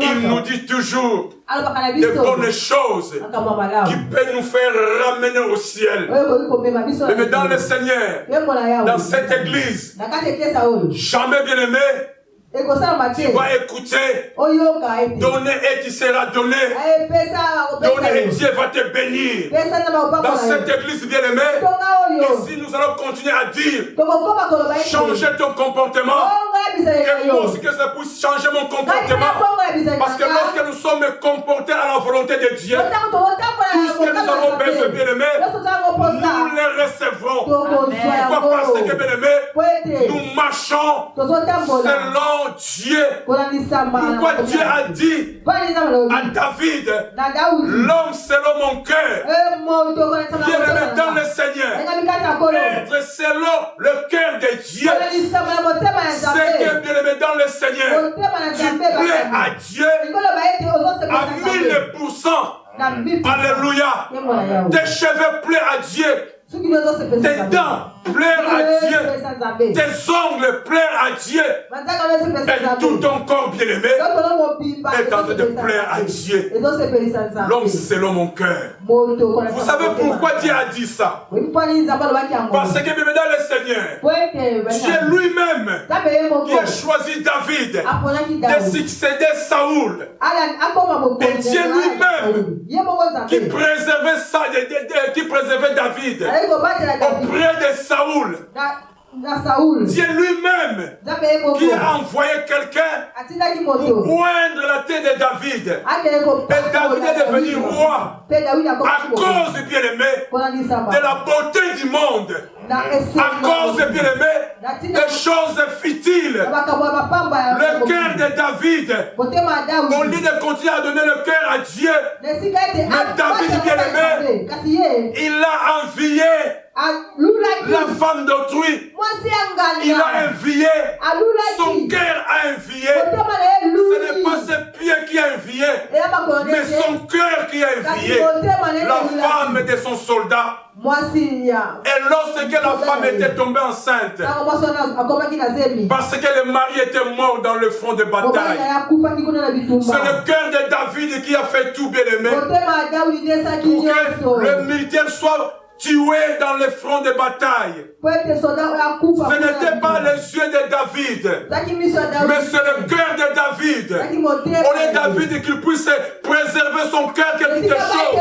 il nous dit toujours de bonnes choses qui peuvent nous faire ramener au ciel. Mais dans le Seigneur, dans cette église, jamais bien aimé, tu vas écouter, donner et tu seras donné. Donner et Dieu va te bénir. Dans cette église bien aimée, ici nous allons continuer à dire, changer ton comportement. Et moi aussi que ça puisse changer mon comportement. Parce que lorsque nous sommes comportés à la volonté de Dieu, tout ce que nous avons besoin bien aimé, nous les recevrons. Pourquoi? Parce que bien aimé, nous marchons selon Dieu. Pourquoi Dieu a dit à David, l'homme selon mon cœur, bien aimé dans le Seigneur, être selon le cœur de Dieu, c'est que bien aimé dans le Seigneur, tu plais à Dieu à 1000%. Alléluia. Tes cheveux plaisent à Dieu. Tes dents plaire à Dieu, tes ongles plaire à Dieu, et tout ton corps bien-aimé est en train de plaire à Dieu. L'homme selon mon cœur. Vous savez pourquoi Dieu a dit ça? Parce que bien dans le Seigneur, Dieu lui-même qui a choisi David de succéder Saoul, et Dieu lui-même qui préservait David auprès de Saoul. Dieu lui-même qui a envoyé quelqu'un pour oindre la tête de David. Et David est devenu roi à cause, bien-aimé, de la beauté du monde. À cause, bien-aimé, des choses futiles. Le cœur de David, au lieu de continuer à donner le cœur à Dieu, mais David, bien-aimé, il a envié la femme d'autrui. Il a envié. Son cœur a envié. Ce n'est pas ses pieds qui a envié, mais son cœur qui a envié la femme de son soldat. Et lorsque la femme était tombée enceinte, parce que le mari était mort dans le front de bataille, c'est le cœur de David qui a fait tout, bien aimé, pour que le militaire soit tués dans les fronts de bataille. Ce n'était pas les yeux de David, mais c'est le cœur de David. On est David qu'il puisse préserver son cœur quelque chose.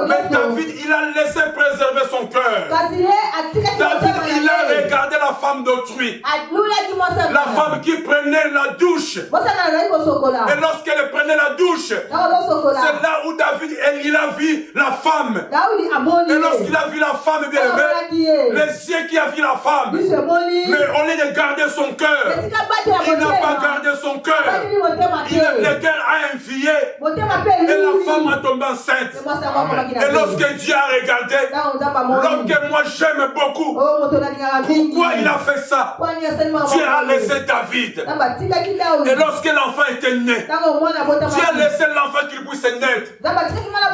Mais David, il a laissé préserver son cœur. David, il a regardé la femme d'autrui. La femme qui prenait la douche. Et lorsqu'elle prenait la douche, c'est là où David, il a vu la femme. Et lorsqu'il a vu la femme, bien aimé, les yeux qui a vu la femme, mais au lieu de garder son cœur, il n'a pas gardé son cœur. Le cœur a envié et la femme a tombé enceinte. Et lorsque Dieu a regardé, l'homme que moi j'aime beaucoup, pourquoi il a fait ça? Dieu a laissé David. Et lorsque l'enfant était né, Dieu a laissé l'enfant qu'il puisse naître.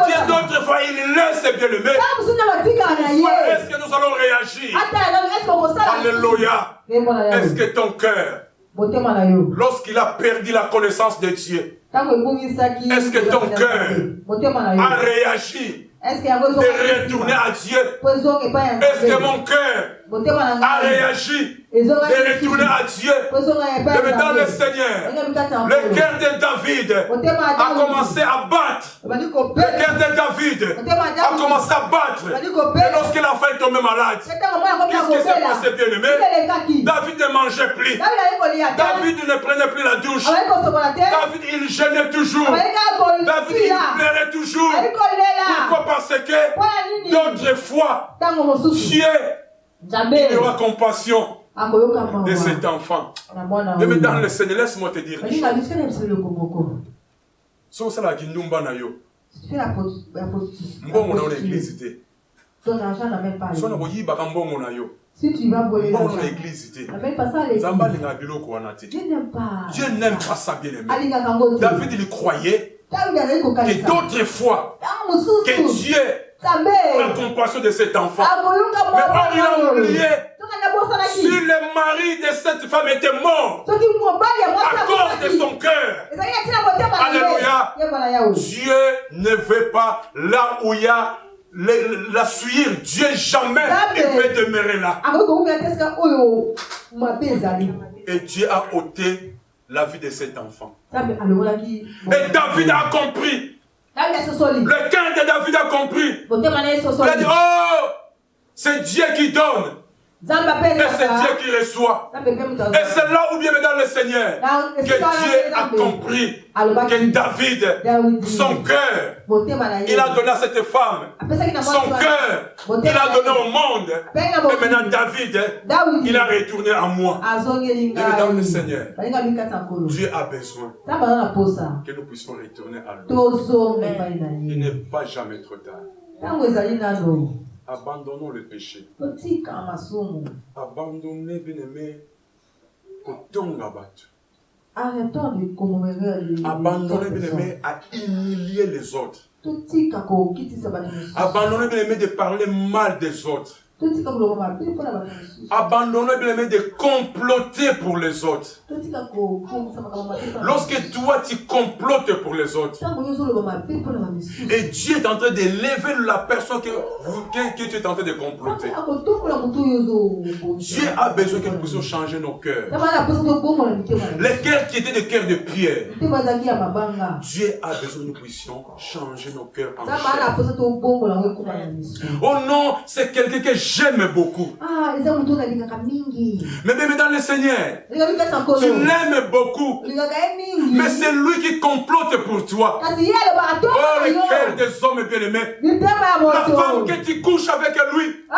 Dieu d'autres fois il laisse bien aimé. Est-ce que nous allons réagir? Alléluia. Est-ce que ton cœur, lorsqu'il a perdu la connaissance de Dieu, est-ce que ton cœur a réagi de retourner à Dieu? Est-ce que mon cœur a réagi de retourner à Dieu? Mais dans le Seigneur, le cœur de David a commencé à battre. Le cœur de David a commencé à battre. Et lorsque l'enfant est tombé malade, qu'est-ce qui s'est passé, bien aimé? David ne mangeait plus. David ne prenait plus la douche. David, il gênait toujours. David, il pleurait toujours. Pourquoi? Parce que d'autres fois, Dieu, il aura compassion de cet enfant. Mais dans le Seigneur, laisse-moi te dire. Si on s'est dit, nous sommes l'église. Si tu vas voler l'église, Dieu n'aime pas ça, bien aimé. David, il croyait que d'autres fois, que Dieu a compassion de cet enfant. Mais or, il a oublié, si le mari de cette femme était mort à cause de son cœur, alléluia, Dieu ne veut pas là où il y a la suivre. Dieu jamais il peut demeurer là. Et Dieu a ôté la vie de cet enfant. Et David a compris. Le cœur de David a compris. Il a dit, oh, c'est Dieu qui donne. Et c'est Dieu qui reçoit. Et c'est là où bien dans le Seigneur que Dieu a compris que David, son cœur, il a donné à cette femme. Son cœur, il a donné au monde. Et maintenant David, il a retourné à moi. Et dans le Seigneur, Dieu a besoin que nous puissions retourner à lui. Il n'est pas jamais trop tard. Abandonnons le péché. Abandonnez, bien-aimé, arrêtons de commémorer. Abandonnez, bien-aimé, à humilier les autres. Abandonnez, bien-aimé, de parler mal des autres. Abandonnez, bien aimé, de comploter pour les autres. Lorsque toi tu complotes pour les autres, et Dieu est en train de lever la personne que tu es en train de comploter, Dieu a besoin que nous puissions changer nos cœurs. Les cœurs qui étaient des cœurs de pierre, Dieu a besoin que nous puissions changer nos cœurs en chair. Oh non, c'est quelqu'un que j'aime beaucoup. Mais même dans le Seigneur, tu l'aimes beaucoup. Mais c'est lui qui complote pour toi. Oh, le cœur des hommes bien-aimés. La femme que tu couches avec lui. La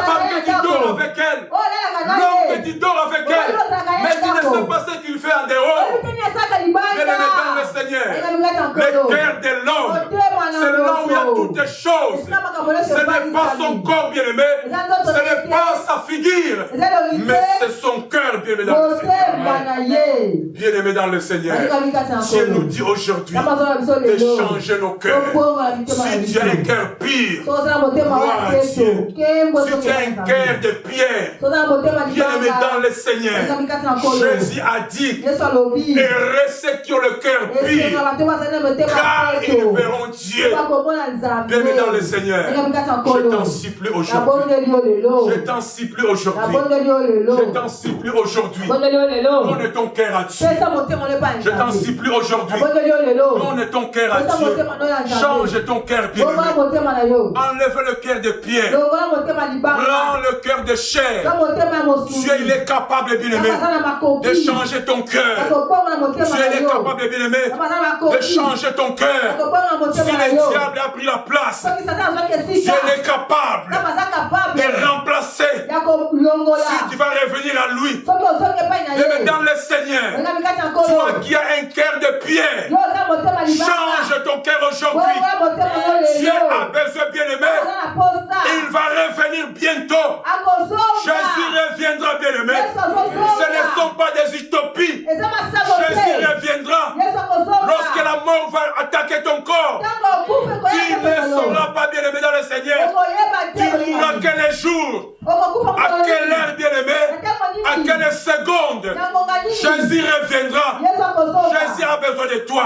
femme que tu dors avec elle. L'homme que tu dors avec elle. Mais tu ne sais pas ce qu'il fait en dehors. Mais dans le Seigneur, le cœur de l'homme, c'est là où il y a toutes les choses. Ce n'est pas son corps bien-aimé. Ce n'est pas sa figure, mais c'est son cœur bien-aimé. bien-aimé dans le Seigneur. Bien-aimé dans le Seigneur. Dieu nous dit aujourd'hui de changer nos cœurs. Si tu as un cœur pire, gloire à Dieu. Si tu as un cœur de pierre, bien-aimé dans le Seigneur, Jésus a dit, heureux ceux qui ont le cœur pire, car ils verront Dieu. Bien-aimé dans le Seigneur, je t'en supplie aujourd'hui. Je t'en supplie aujourd'hui. Je t'en supplie aujourd'hui. Donne ton cœur à Dieu. Je t'en supplie aujourd'hui. Donne ton cœur à Dieu. Change ton cœur bien-aimé. Enlève le cœur de pierre. Prends le cœur de chair. Dieu, il est capable, bien-aimé, de changer ton cœur. Dieu, il est capable, bien-aimé, de changer ton cœur. Si le diable a pris la place, Dieu est capable de remplacer. Si tu vas revenir à lui, mais dans le Seigneur, toi qui as un cœur de pierre, change ton cœur aujourd'hui. Dieu a besoin, bien-aimé. Il va revenir bientôt. Jésus reviendra, bien-aimé. Ce ne sont pas des utopies. Jésus reviendra. Lorsque la mort va attaquer ton corps, tu ne seras pas, bien-aimé, dans le Seigneur. Tu mourras quel jour, à quelle heure, bien-aimé, à quelle seconde. Jésus reviendra. Jésus a besoin de toi.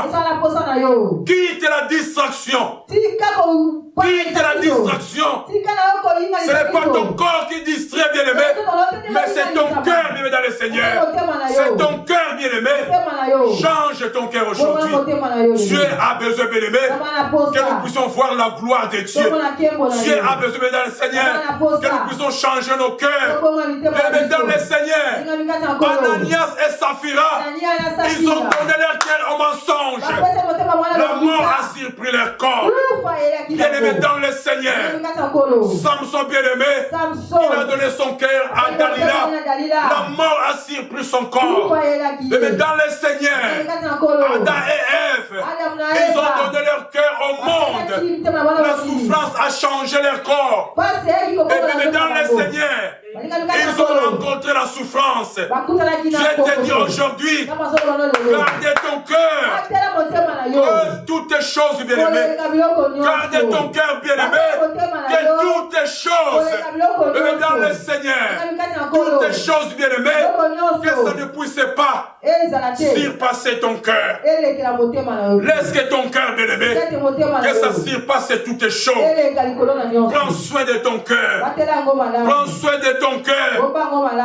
Quitte la distraction. Quitte la distraction. Ce n'est pas ton corps qui distrait, bien-aimé, mais c'est ton cœur, bien-aimé, dans le Seigneur. C'est ton cœur, bien-aimé. Change ton cœur aujourd'hui. Dieu a besoin, bien-aimé, que nous puissions voir la gloire de Dieu. Dieu a besoin, bien-aimé, dans le Seigneur, que nous puissions changer nos cœurs. Bien-aimé, dans le Seigneur, Ananias et Saphira, ils ont donné leur cœur au mensonge. La mort a surpris leur corps. Bien-aimé dans le Seigneur, Samson, bien-aimé, il a donné son cœur à Dalila. La mort a surpris son corps. Bien-aimé dans le Seigneur, Adam et Ève, ils ont donné leur cœur au monde. La souffrance a changé leur corps. Bien-aimé dans le Seigneur, ils ont rencontré la souffrance. Je te dis aujourd'hui, gardez ton cœur. Que toutes les choses, bien-aimé, gardez ton cœur, bien-aimé, que toutes les choses, bien-aimé dans le Seigneur, toutes les choses, bien-aimé, que ça ne puisse pas surpasser ton cœur. Laisse que ton cœur, bien-aimé, que ça surpasse toutes les choses. Prends soin de ton cœur. Prends soin de ton cœur.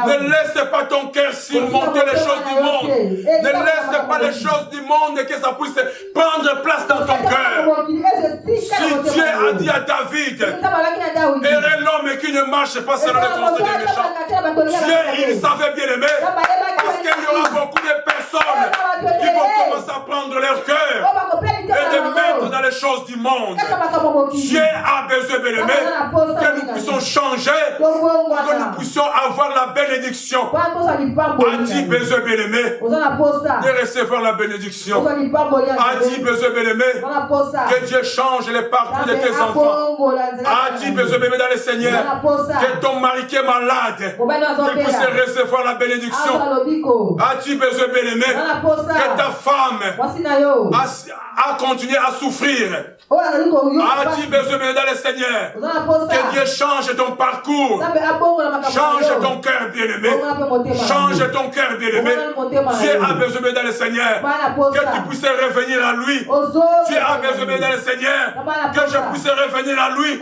Ne laisse pas ton cœur surmonter les choses du monde. Ne laisse pas les choses du monde que ça puisse prendre place dans ton cœur. Si Dieu a dit à David, heureux l'homme qui ne marche pas selon les conseils des méchants, Dieu, il savait bien aimer, parce qu'il y aura beaucoup de personnes qui vont commencer à prendre leur cœur et de mettre dans les choses du monde. Dieu a besoin, bien aimé, que nous puissions changer, que nous puissions avoir la bénédiction. A-t-il besoin, bien aimé, de recevoir la bénédiction? A-t-il besoin, bien aimé, que Dieu change les parcours de tes enfants? A-t-il besoin, bien aimé, dans le Seigneur, que ton mari qui est malade, qu'il puisse recevoir la bénédiction? A-t-il besoin, bien aimé, que ta femme a continué à souffrir? A-t-il besoin, bien dans le Seigneur, que Dieu change ton parcours, change ton cœur, bien-aimé, change ton cœur, bien-aimé? Dieu a besoin, bien dans le Seigneur, que tu puisses revenir à lui. Dieu a besoin, bien dans le Seigneur, que je puisse revenir à lui.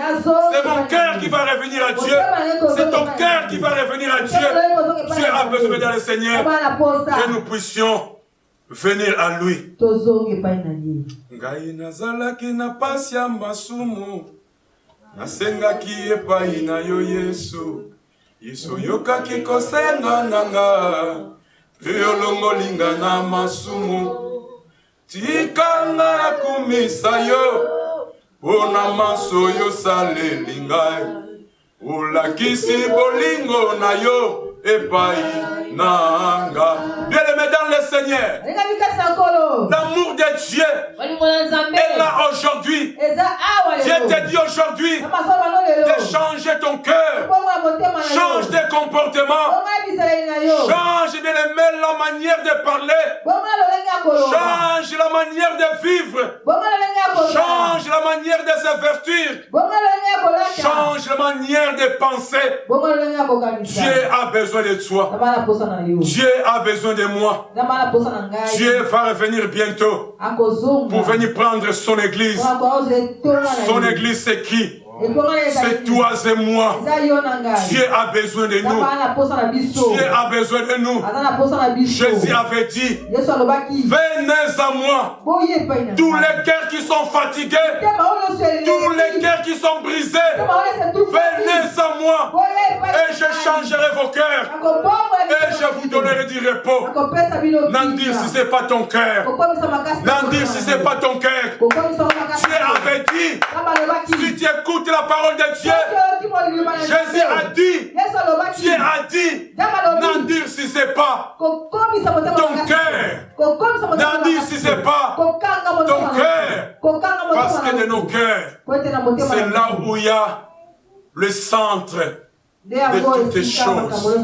C'est mon cœur qui va revenir à Dieu. C'est ton cœur qui va revenir à Dieu. Dieu a besoin, bien dans le Seigneur, que nous puissions venir à lui. Ngai nazalaki na pasi ya masumu, nasengaki epai na yo Yesu. Yesu yokaki kosenga nanga, pe olongolinga na masumu. Tikanga kumisa yo, pona maso yo saleli ngai. Olakisi bolingo na yo, epai nanga. Bien-aimé dans le Seigneur, l'amour de Dieu est là aujourd'hui. Dieu te dit aujourd'hui de changer ton cœur, change tes comportements, Change, bien-aimé, la manière de parler. Change la manière de vivre. Change la manière de se vertir. Change la manière de penser. Dieu a besoin de toi. Dieu a besoin de moi. Dieu va revenir bientôt pour venir prendre son église. Son église, c'est qui? C'est toi et moi. Dieu a besoin de nous. Dieu a besoin de nous. Jésus avait dit, venez à moi, tous les cœurs qui sont fatigués, tous les cœurs qui sont brisés, venez à moi et je changerai vos cœurs et je vous donnerai du repos. N'en dire si ce n'est pas ton cœur. N'en dire si ce n'est pas ton cœur. Dieu avait dit, si tu écoutes la parole de Dieu, Jésus a dit, Dieu a dit, n'en dire si c'est pas ton cœur, n'en dire si c'est pas ton cœur, parce que de nos cœurs, c'est là où il y a le centre de toutes les choses.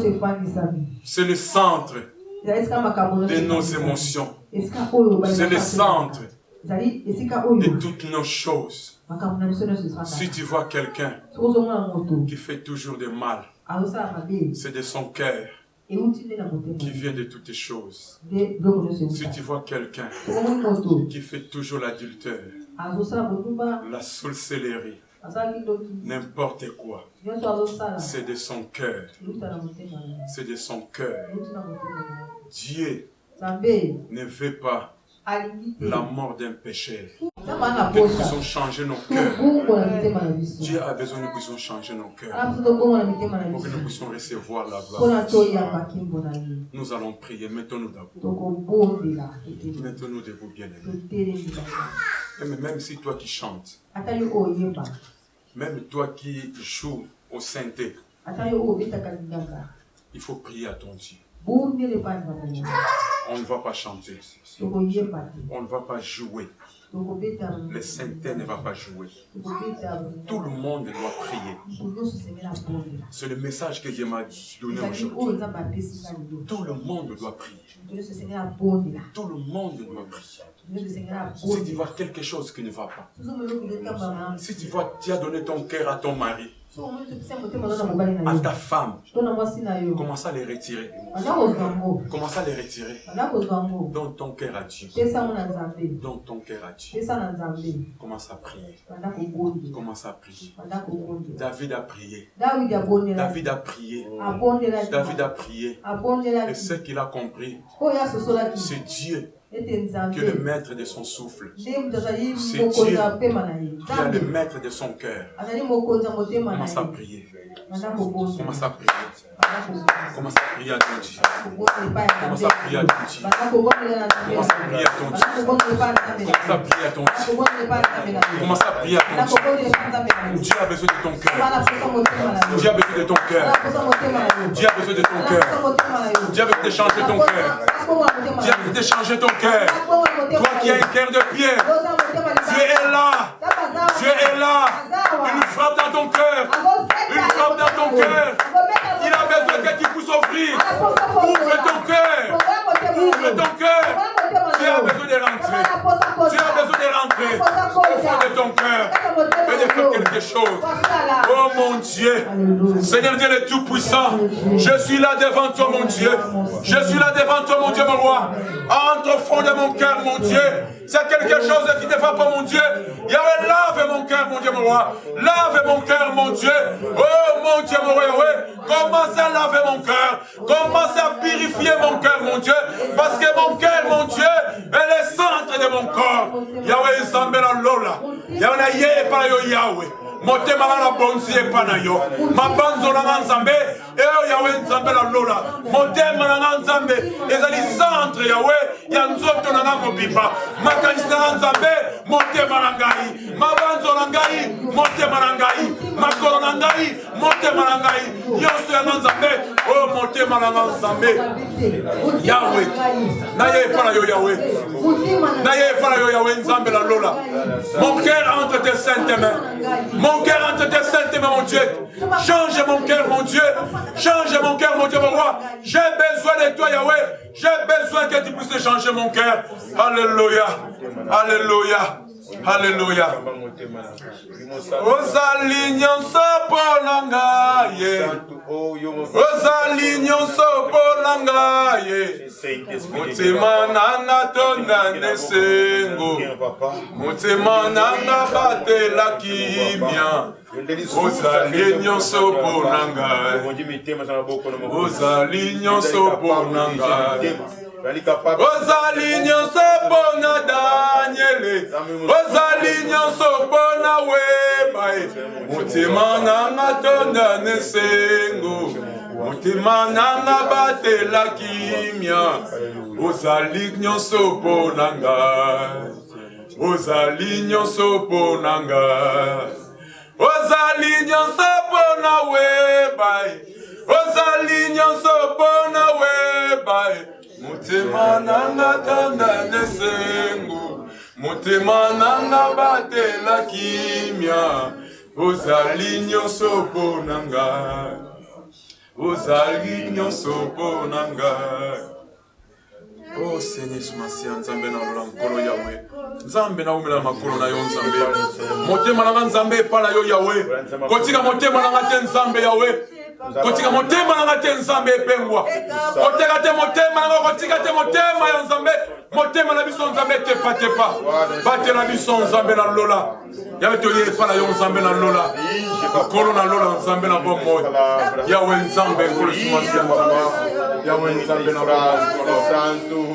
C'est le centre de nos émotions. C'est le centre de toutes nos choses. Si tu vois quelqu'un qui fait toujours du mal, c'est de son cœur qui vient de toutes les choses. Si tu vois quelqu'un qui fait toujours l'adultère, la sorcellerie, n'importe quoi, c'est de son cœur. C'est de son cœur. Dieu ne veut pas la mort d'un pécheur. Que nous puissions changer nos cœurs. Dieu a besoin que nous puissions changer nos cœurs pour que nous puissions recevoir la gloire. Nous allons prier. Mettons-nous debout. Mettons-nous debout, bien-aimés. Même si toi qui chantes, même toi qui joues au synthé, il faut prier à ton Dieu. On ne va pas chanter. On ne va pas jouer. Le synthé ne va pas jouer. Tout le monde doit prier. C'est le message que Dieu m'a donné aujourd'hui. Tout le monde doit prier. Tout le monde doit prier. Si tu vois quelque chose qui ne va pas, si tu vois, tu as donné ton cœur à ton mari, à ta femme, commence à les retirer. Commence à les retirer. Donne ton cœur à Dieu. Donne ton cœur à Dieu. Commence à prier. Commence à prier. David a prié. David a prié. David a prié. Et ce qu'il a compris, c'est Dieu qui est le maître de son souffle. C'est Dieu qui est le maître de son cœur. Commence à prier. Commence à prier. Commence à prier à ton Dieu. Commence à prier à ton Dieu. Commence à prier à ton Dieu. Commence à prier à ton Dieu. Commence à prier à ton Dieu. Dieu a besoin de ton cœur. Dieu a besoin de ton cœur. Dieu a besoin de ton cœur. Dieu a besoin de changer ton cœur. Dieu a besoin de changer ton cœur. Toi qui as un cœur de pierre, Dieu est là. Dieu est là. Il frappe dans ton cœur. Il frappe dans ton cœur. Il a besoin que tu puisses offrir. Ouvre ton cœur. Ouvre ton cœur. Dieu a besoin de rentrer. Dieu a besoin de rentrer au fond de ton cœur et de faire quelque chose. Oh mon Dieu. Seigneur Dieu le Tout-Puissant, je suis là devant toi mon Dieu. Je suis là devant toi mon Dieu mon roi. Entre au fond de mon cœur mon Dieu. C'est quelque chose qui ne va pas mon Dieu. Yahweh, lave mon cœur mon Dieu mon roi. Lave mon cœur mon Dieu. Oh mon Dieu mon roi Yahweh. Commence à laver mon cœur. Commence à purifier mon cœur mon Dieu. Parce que mon cœur mon Dieu est le centre de mon corps. Yahweh Zambela Lola. Yahweh Yé par Yahweh. Motema na bonzi epana yo. Mabanzo na nzambe. Eh Yahweh nzambe la lola. Motema na nzambe. Ezali centre Yahweh. Ya nzoto na mobimba. Makanisi na nzambe. Motema na ngai. Mabanzo na ngai. Motema na ngai. Makolo na ngai. Motema na ngai. Yoso ya nzambe. Oh motema na nzambe. Yahweh. Naye epana yo Yahweh. Naye epana yo Yahweh nzambe la lola. Mon cœur entre tes saintes mains. Mon cœur entre tes saintes mains, mon Dieu. Change mon cœur, mon Dieu. Change mon cœur, mon mon Dieu, mon roi. J'ai besoin de toi, Yahweh. J'ai besoin que tu puisses changer mon cœur. Alléluia. Alléluia. Alléluia. Ozali nyonso pona ngai. Ozali nyonso pona ngai. Motema nanga tonda nesengo. Motema nanga batela kimia. Ozali nyonso pona ngai. Ozali nyonso pona ngai. Ozali nyonso pona Daniele. Ozali nyonso pona Webae. Motema nanga tonda nesengo. Motema nanga batela kimia. Ozali nyonso pona ngai. Ozali nyonso pona ngai. Ozali nyonso pona Webae. Ozali nyonso pona Webae. Motema nanga tanda nesengo. Motema nanga batela kimia. Ozali nyonso pona ngai. Ozali nyonso pona ngai. Oh Seigneur, Sumasi, Nzambe na lola nkolo Yahweh. Nzambe na umela makolo na yo Nzambe. Motema nanga Nzambe pala yo Yahweh. Kotika motema nanga te Nzambe Yahweh. Kotika motema nanga te Nzambe epengwa. Kotika te motema nanga kotika te motema ya Nzambe. Motema na biso Nzambe tepa tepa. Bate na biso Nzambe na lola. Yawe to ye pala yo Nzambe na lola. Kolo na lola Nzambe na bombo. Yawe Nzambe kolo Sumasi Nzambe. Yawe Nzambe na lola santo.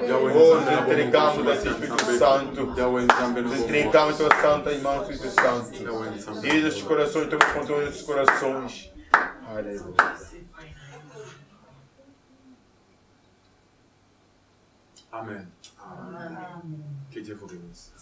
Yahweh, oh, nous entregamos a Ti, Espírito Santo. Nos entregamos a Tua Santa e mão, Espírito Santo. Diz os corações, toma controle dos corações. Aleluia. Amen. Que Dieu vous bénisse.